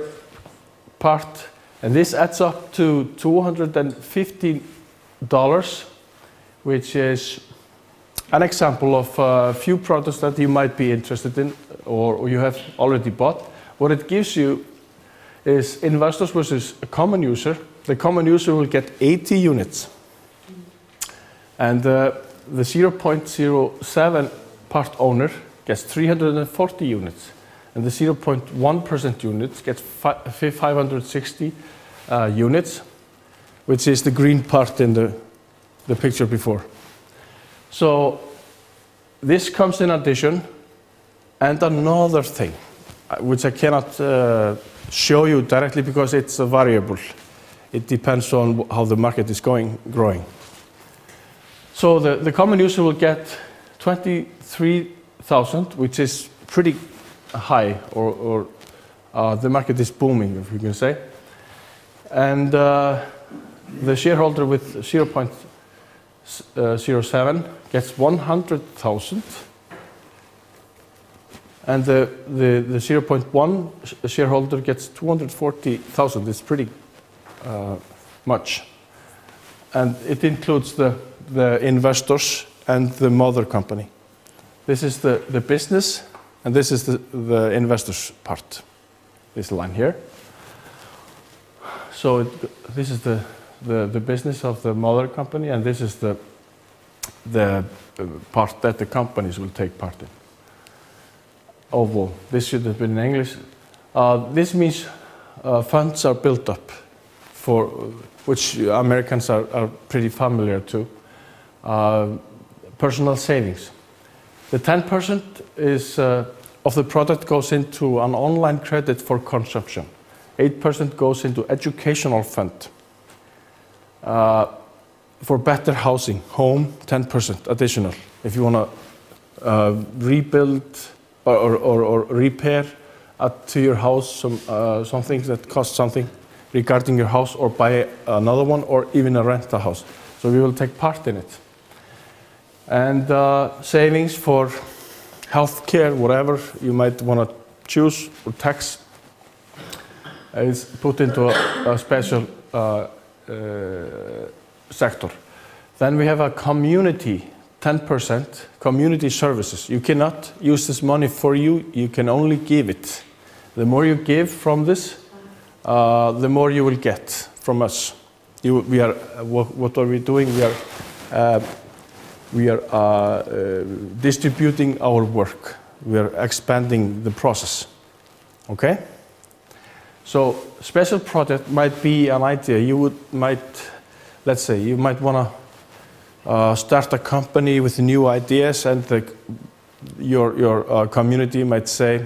part, and this adds up to $250, which is an example of a few products that you might be interested in or you have already bought. What it gives you is investors versus a common user. The common user will get 80 units. And the 0.07 part owner gets 340 units. And the 0.1% units gets 560 units, which is the green part in the picture before. So this comes in addition, and another thing, which I cannot show you directly because it's a variable. It depends on how the market is growing. So the common user will get 23,000, which is pretty high, or the market is booming, if you can say. And the shareholder with 0.07 07 gets 100,000, and the 0.1 shareholder gets 240,000. It's pretty much, and it includes the investors and the mother company. This is the business, and this is the investors part. This line here. So this is the business of the mother company, and this is the part that the companies will take part in. Although this should have been in English. This means funds are built up, for which Americans are pretty familiar to. Personal savings. The 10% is of the product goes into an online credit for consumption. 8% goes into educational fund. For better housing, home, 10% additional. If you want to rebuild or repair to your house some things that cost something regarding your house, or buy another one, or even rent a house. So we will take part in it. And savings for healthcare, whatever you might want to choose, or tax, is put into a special sector. Then we have a community, 10%, community services. You cannot use this money for you, you can only give it. The more you give from this, the more you will get from us. What are we doing? We are distributing our work. We are expanding the process. Okay? So special project might be an idea. Let's say you might want to start a company with new ideas, and your community might say,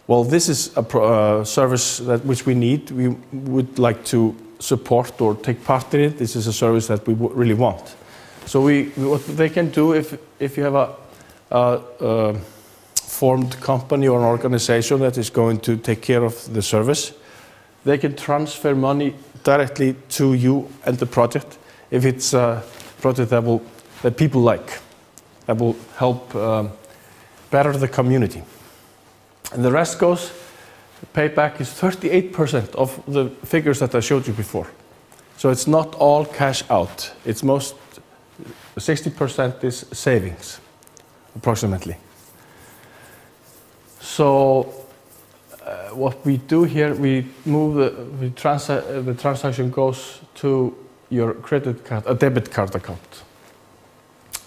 well, this is a service which we need. We would like to support or take part in it. This is a service that we really want. So what they can do, if you have a formed company or an organization that is going to take care of the service, they can transfer money directly to you and the project if it's a project that people like, that will help better the community. And the rest goes, payback is 38% of the figures that I showed you before. So it's not all cash out. It's 60% is savings, approximately. So what we do here, we move the transaction goes to your credit card, a debit card account.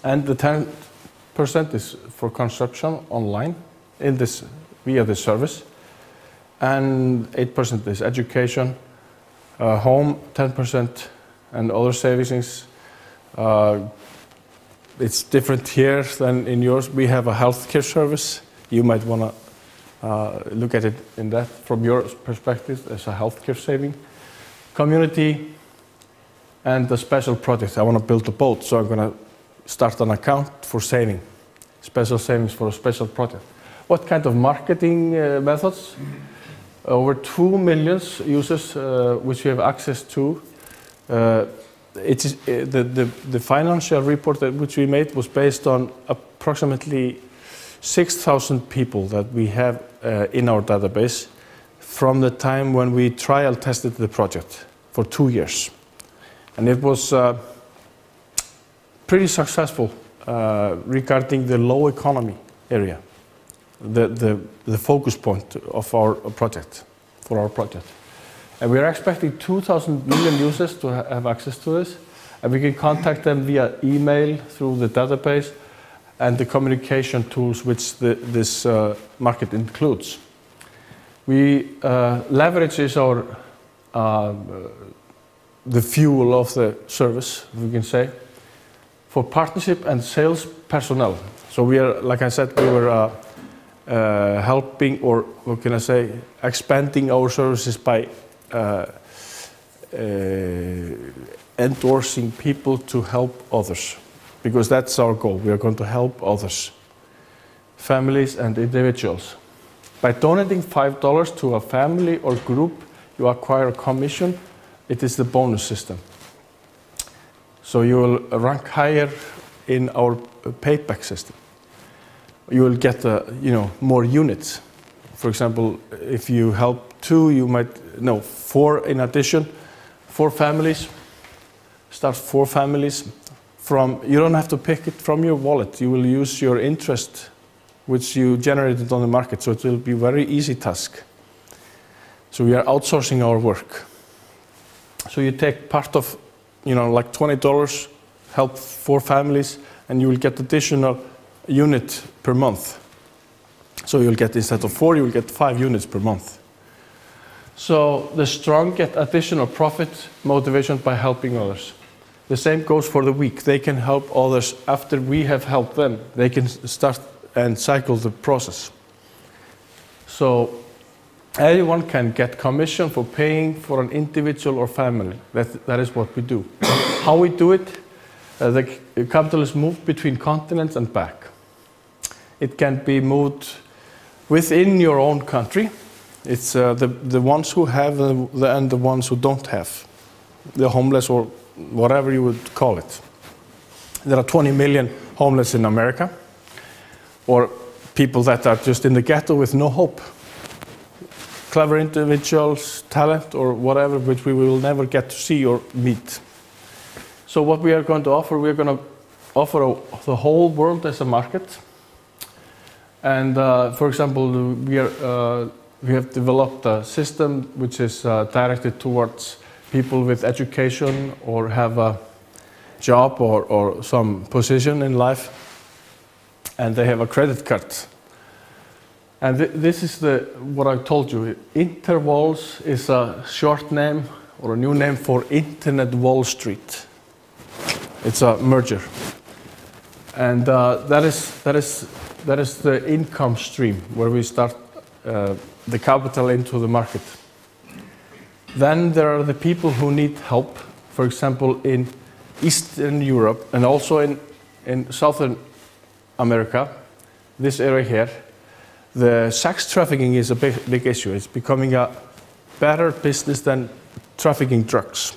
And the 10% is for consumption online via this service. And 8% is education, home 10%, and other savings. It's different here than in yours. We have a healthcare service. You might want to look at it in that from your perspective as a healthcare saving. Community and the special project. I want to build a boat, so I'm going to start an account for saving. Special savings for a special project. What kind of marketing methods? Over 2 million users which we have access to. The financial report which we made was based on approximately 6,000 people that we have in our database from the time when we trial tested the project for 2 years. And it was pretty successful regarding the low economy area, the focus point of our project, for our project. And we are expecting 2,000 million users to have access to this, and we can contact them via email through the database and the communication tools which this market includes. We leverage the fuel of the service, we can say, for partnership and sales personnel. So we are, like I said, we were helping, or what can I say, expanding our services by endorsing people to help others, because that's our goal. We are going to help others, families and individuals. By donating $5 to a family or group, you acquire a commission. It is the bonus system. So you will rank higher in our payback system. You will get more units. For example, if you help 2, you might 4 in addition, 4 families. Start 4 families from. You don't have to pick it from your wallet. You will use your interest, which you generated on the market. So it will be a very easy task. So we are outsourcing our work. So you take part of, like $20, help 4 families, and you will get additional unit per month. So you'll get, instead of 4, you'll get 5 units per month. So the strong get additional profit motivation by helping others. The same goes for the weak. They can help others after we have helped them. They can start and cycle the process. So anyone can get commission for paying for an individual or family. That is what we do. How we do it, the capital is moved between continents and back. It can be moved within your own country. It's the ones who have and the ones who don't have, the homeless or whatever you would call it. There are 20 million homeless in America, or people that are just in the ghetto with no hope. Clever individuals, talent, or whatever, which we will never get to see or meet. So what we are going to offer, we're going to offer the whole world as a market. And for example, we have developed a system which is directed towards people with education or have a job or some position in life, and they have a credit card. And this is what I told you. Interwalls is a short name or a new name for Internet Wall Street. It's a merger, and that is the income stream where we start the capital into the market. Then there are the people who need help, for example, in Eastern Europe and also in Southern America, this area here. The sex trafficking is a big issue. It's becoming a better business than trafficking drugs.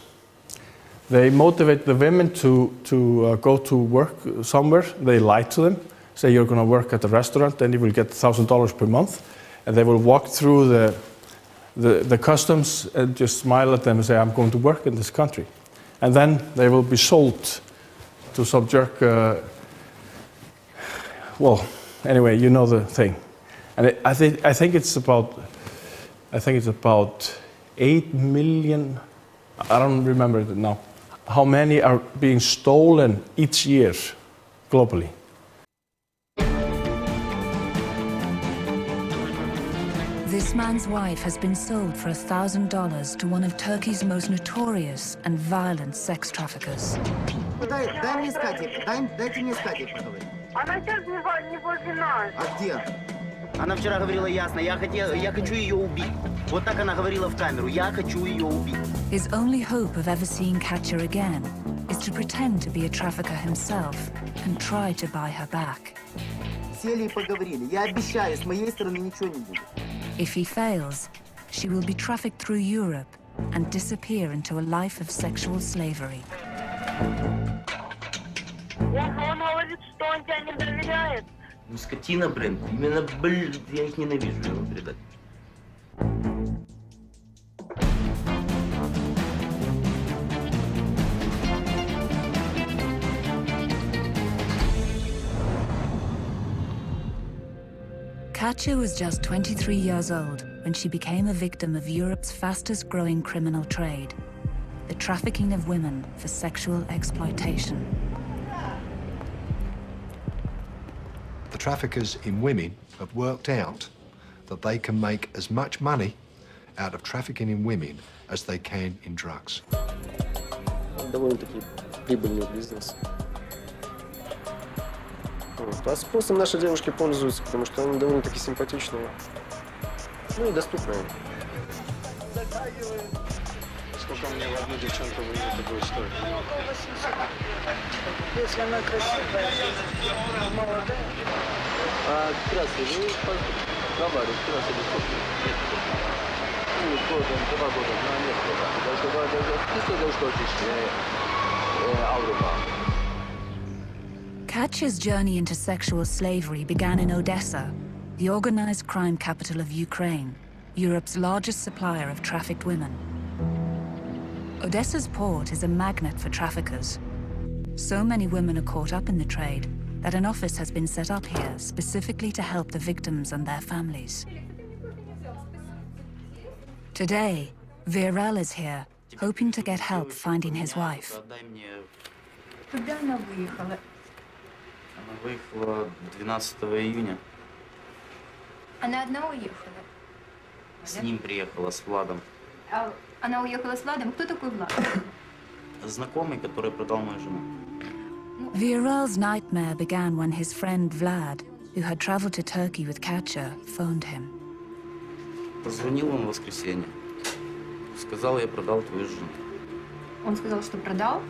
They motivate the women to go to work somewhere. They lie to them, say you're going to work at a restaurant and you will get $1,000 per month. And they will walk through the customs and just smile at them and say, I'm going to work in this country. And then they will be sold to some jerk. Well, anyway, you know the thing. And I think it's about 8 million. I don't remember it now. How many are being stolen each year globally? This man's wife has been sold for $1,000 to one of Turkey's most notorious and violent sex traffickers. Дай мне сказать, дайте мне сказать, поговорить. Она сейчас не возле нас. А где? Она вчера говорила ясно, я хочу ее убить. Вот так она говорила в камеру, я хочу ее убить. His only hope of ever seeing Katja again is to pretend to be a trafficker himself and try to buy her back. Сели и поговорили. Я обещаю, с моей стороны ничего не будет. If he fails, she will be trafficked through Europe and disappear into a life of sexual slavery. Он говорит, что он тебя не доверяет. Ну, скотина, блин. Именно, блин, я их ненавижу, я вам передать. Katja was just 23 years old when she became a victim of Europe's fastest-growing criminal trade, the trafficking of women for sexual exploitation. The traffickers in women have worked out that they can make as much money out of trafficking in women as they can in drugs. Довольно-таки прибыльный бизнес. А спросом наши девушки пользуются, потому что они довольно-таки симпатичные. Ну и доступные. Сколько мне в одну девчонку выйдет, это будет стоить? Если она красивая, молодая. А красивый, говорю, красивый, сколько? Ну, года, 2 года, нет, даже 100 девушек отличные. Katya's journey into sexual slavery began in Odessa, the organized crime capital of Ukraine, Europe's largest supplier of trafficked women. Odessa's port is a magnet for traffickers. So many women are caught up in the trade that an office has been set up here specifically to help the victims and their families. Today, Viral is here, hoping to get help finding his wife. Когда она выехала? Она выехала 12 июня. Она одна уехала? С ним приехала, с Владом. Она уехала с Владом? Кто такой Влад? Знакомый, который продал мою жену. Viral's nightmare began when his friend Vlad, who had traveled to Turkey with Katya, phoned him. Позвонил он в воскресенье. Сказал, я продал твою жену. Он сказал, что продал?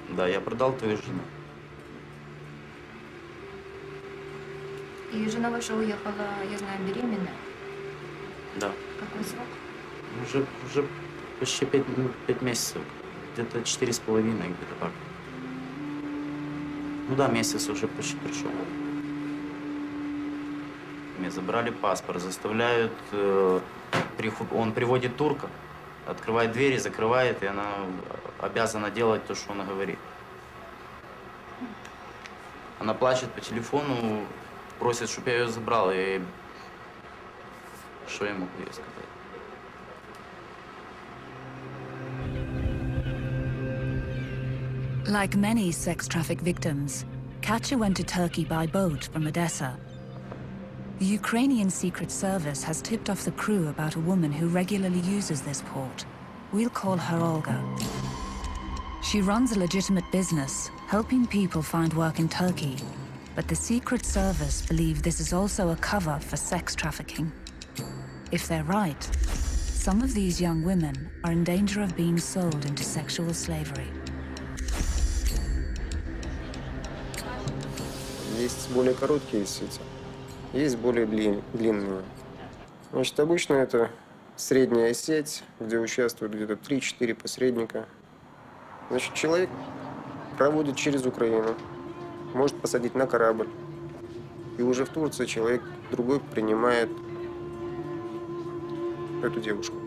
Да, я продал твою жену. И жена ваша уехала, я знаю, беременная. Да. Какой срок? Уже почти 5 месяцев. Где-то 4,5, где-то так. Ну да, месяц уже почти пришел. Мне забрали паспорт, заставляют... Он приводит турка, открывает двери, закрывает, и она обязана делать то, что он говорит. Она плачет по телефону, просит, чтобы я ее забрал, и что я могу ей сказать? Like many sex traffic victims, Katya went to Turkey by boat from Odessa. The Ukrainian Secret Service has tipped off the crew about a woman who regularly uses this port. We'll call her Olga. She runs a legitimate business, helping people find work in Turkey. But the Secret Service believe this is also a cover for sex trafficking. If they're right, some of these young women are in danger of being sold into sexual slavery. Есть более короткие сети, есть более длинные. Значит, обычно это средняя сеть, где участвуют где-то 3-4 посредника. Значит, человек проводит через Украину, может посадить на корабль. И уже в Турции человек другой принимает эту девушку.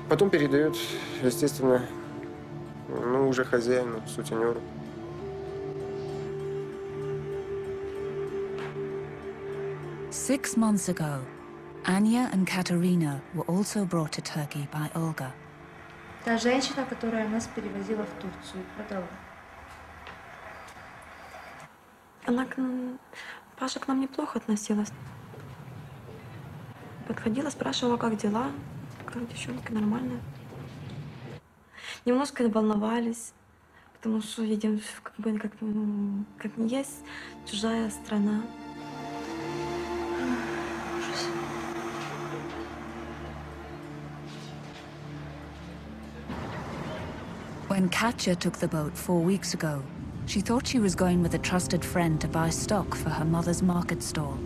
Потом передает, естественно, уже хозяину, сутенеру. Six months ago, Anya and Katerina were also brought to Turkey by Olga. Та женщина, которая нас перевозила в Турцию, продала. Паша к нам неплохо относилась. Подходила, спрашивала, как дела, как девчонки, нормально. Немножко волновались, потому что видим, как не есть чужая страна. When Katya took the boat 4 weeks ago, she thought she was going with a trusted friend to buy stock for her mother's market stall.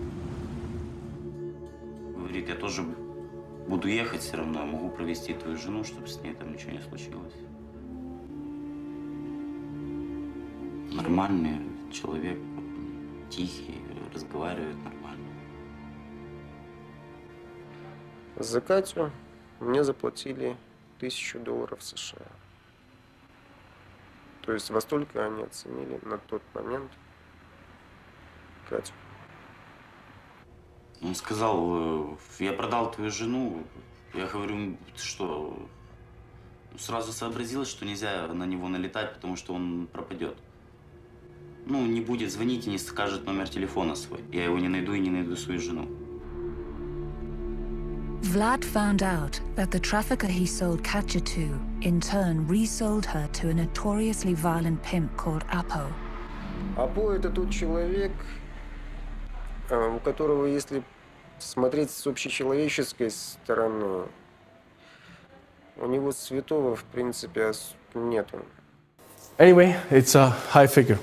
Говорит, я тоже буду ехать все равно, могу провести твою жену, чтобы с ней там ничего не случилось. Нормальный человек, тихий, разговаривает нормально. За Катю мне заплатили $1000 США. То есть во столько они оценили на тот момент Катю. Он сказал, я продал твою жену. Я говорю, что сразу сообразилось, что нельзя на него налетать, потому что он пропадет. Ну, не будет звонить и не скажет номер телефона свой. Я его не найду и не найду свою жену. Vlad found out that the trafficker he sold Katya to, in turn, resold her to a notoriously violent pimp called Apo. Апо – это тот человек, у которого, если смотреть с общечеловеческой стороны, у него святого, в принципе, нету. Anyway, it's a high figure.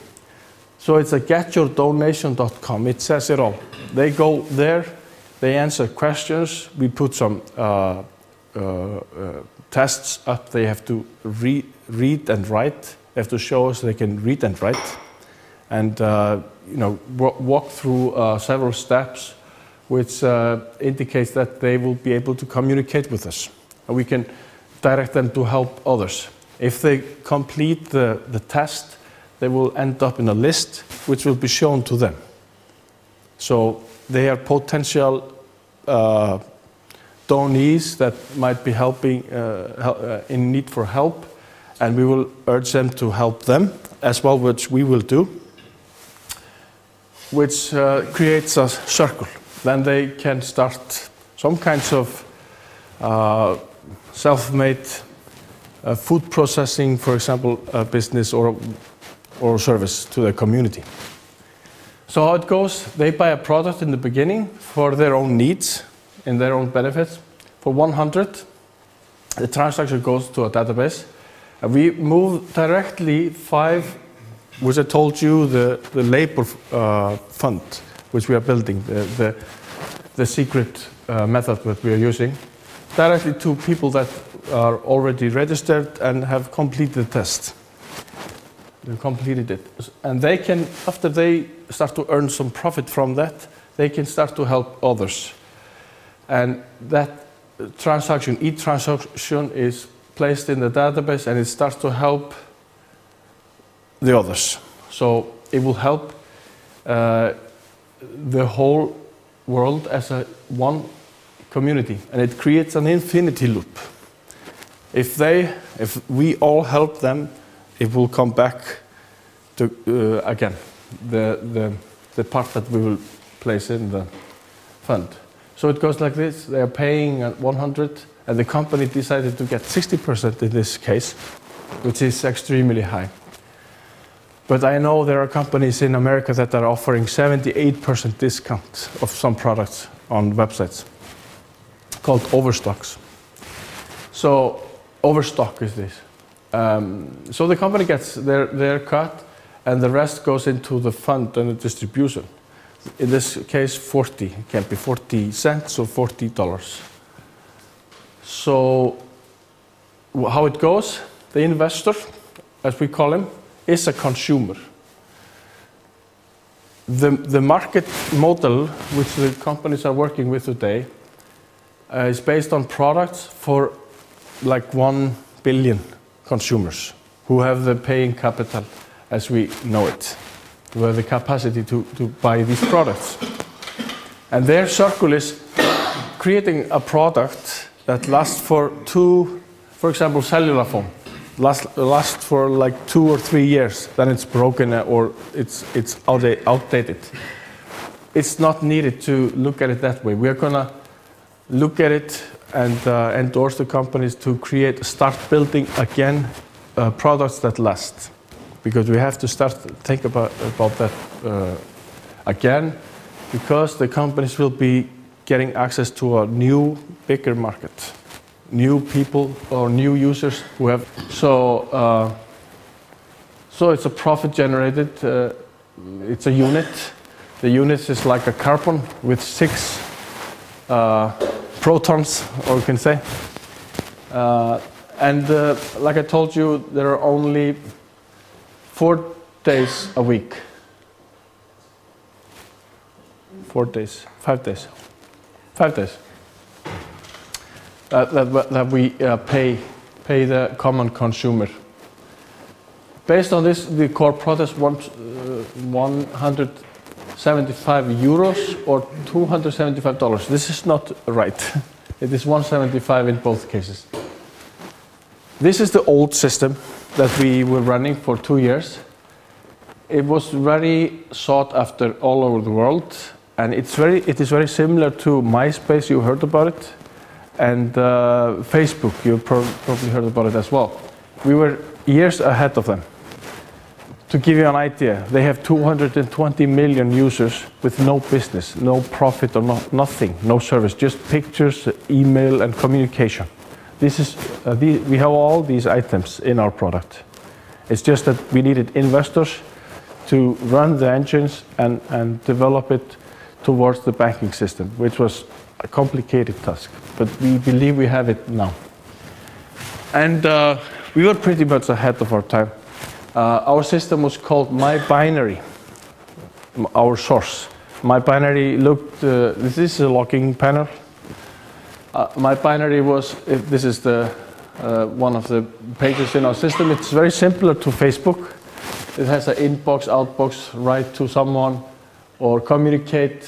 So it's a getyourdonation.com. It says it all. They go there, they answer questions. We put some tests up, they have to read and write. They have to show us they can read and write, and walk through several steps, which indicates that they will be able to communicate with us, and we can direct them to help others. If they complete the test, they will end up in a list which will be shown to them. So they are potential donees that might be helping in need for help, and we will urge them to help them as well, which we will do, which creates a circle. Then they can start some kinds of self-made food processing, for example, business or service to the community. So how it goes, they buy a product in the beginning for their own needs and their own benefits. For 100, the transaction goes to a database, and we move directly 5, which I told you, the labor fund, which we are building, the secret method that we are using, directly to people that are already registered and have completed the test. They've completed it. And they can, after they start to earn some profit from that, they can start to help others. And that transaction, each transaction is placed in the database, and it starts to help the others. So it will help the whole world as one community, and it creates an infinity loop. If we all help them, it will come back to again the part that we will place in the fund. So it goes like this: they are paying at 100, and the company decided to get 60% in this case, which is extremely high. But I know there are companies in America that are offering 78% discount of some products on websites, called overstocks. So overstock is this. So the company gets their cut, and the rest goes into the fund and the distribution. In this case, 40. It can be 40 cents or $40. So how it goes, the investor, as we call him, is a consumer. The market model which the companies are working with today is based on products for like 1 billion consumers who have the paying capital as we know it, who have the capacity to buy these products. And their circle is creating a product that lasts for for example, cellular phone, lasts for like 2 or 3 years, then it's broken or it's outdated. It's not needed to look at it that way. We are gonna look at it and endorse the companies to start building again products that last, because we have to start think about that again, because the companies will be getting access to a new, bigger market, new people or new users who have. So it's a profit generated. It's a unit. The unit is like a carbon with 6 protons, or you can say. And like I told you, there are only 4 days a week. 4 days, 5 days. 5 days. That we pay the common consumer. Based on this, the core product wants 175 euros or $275. This is not right. It is 175 in both cases. This is the old system that we were running for 2 years. It was very sought after all over the world, and it is very similar to MySpace. You heard about it, and Facebook. You probably heard about it as well. We were years ahead of them. To give you an idea, they have 220 million users with no business, no profit or nothing, no service, just pictures, email, and communication. This is we have all these items in our product. It's just that we needed investors to run the engines and develop it towards the banking system, which was a complicated task. But we believe we have it now. And we were pretty much ahead of our time. Our system was called My Binary, our source. My Binary looked, this is a logging panel. My Binary was, this is the one of the pages in our system. It's very similar to Facebook. It has an inbox, outbox, write to someone, or communicate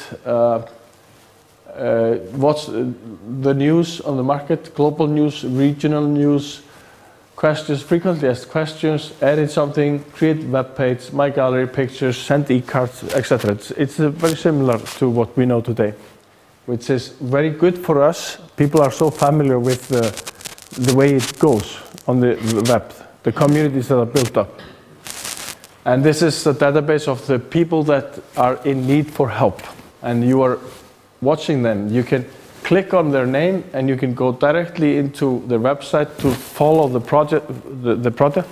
what's the news on the market, global news, regional news, questions, frequently asked questions, edit something, create web page, my gallery pictures, send e-cards, etc. It's very similar to what we know today, which is very good for us. People are so familiar with the way it goes on the web, the communities that are built up. And this is a database of the people that are in need for help. And you are watching them. You can click on their name and you can go directly into their website to follow the project, the product.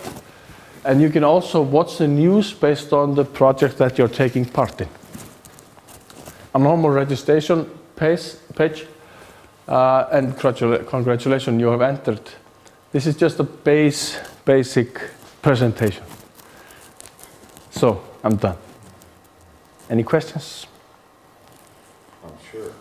And you can also watch the news based on the project that you're taking part in. A normal registration page and congratulations, you have entered. This is just a basic presentation. So, I'm done. Any questions? I'm sure.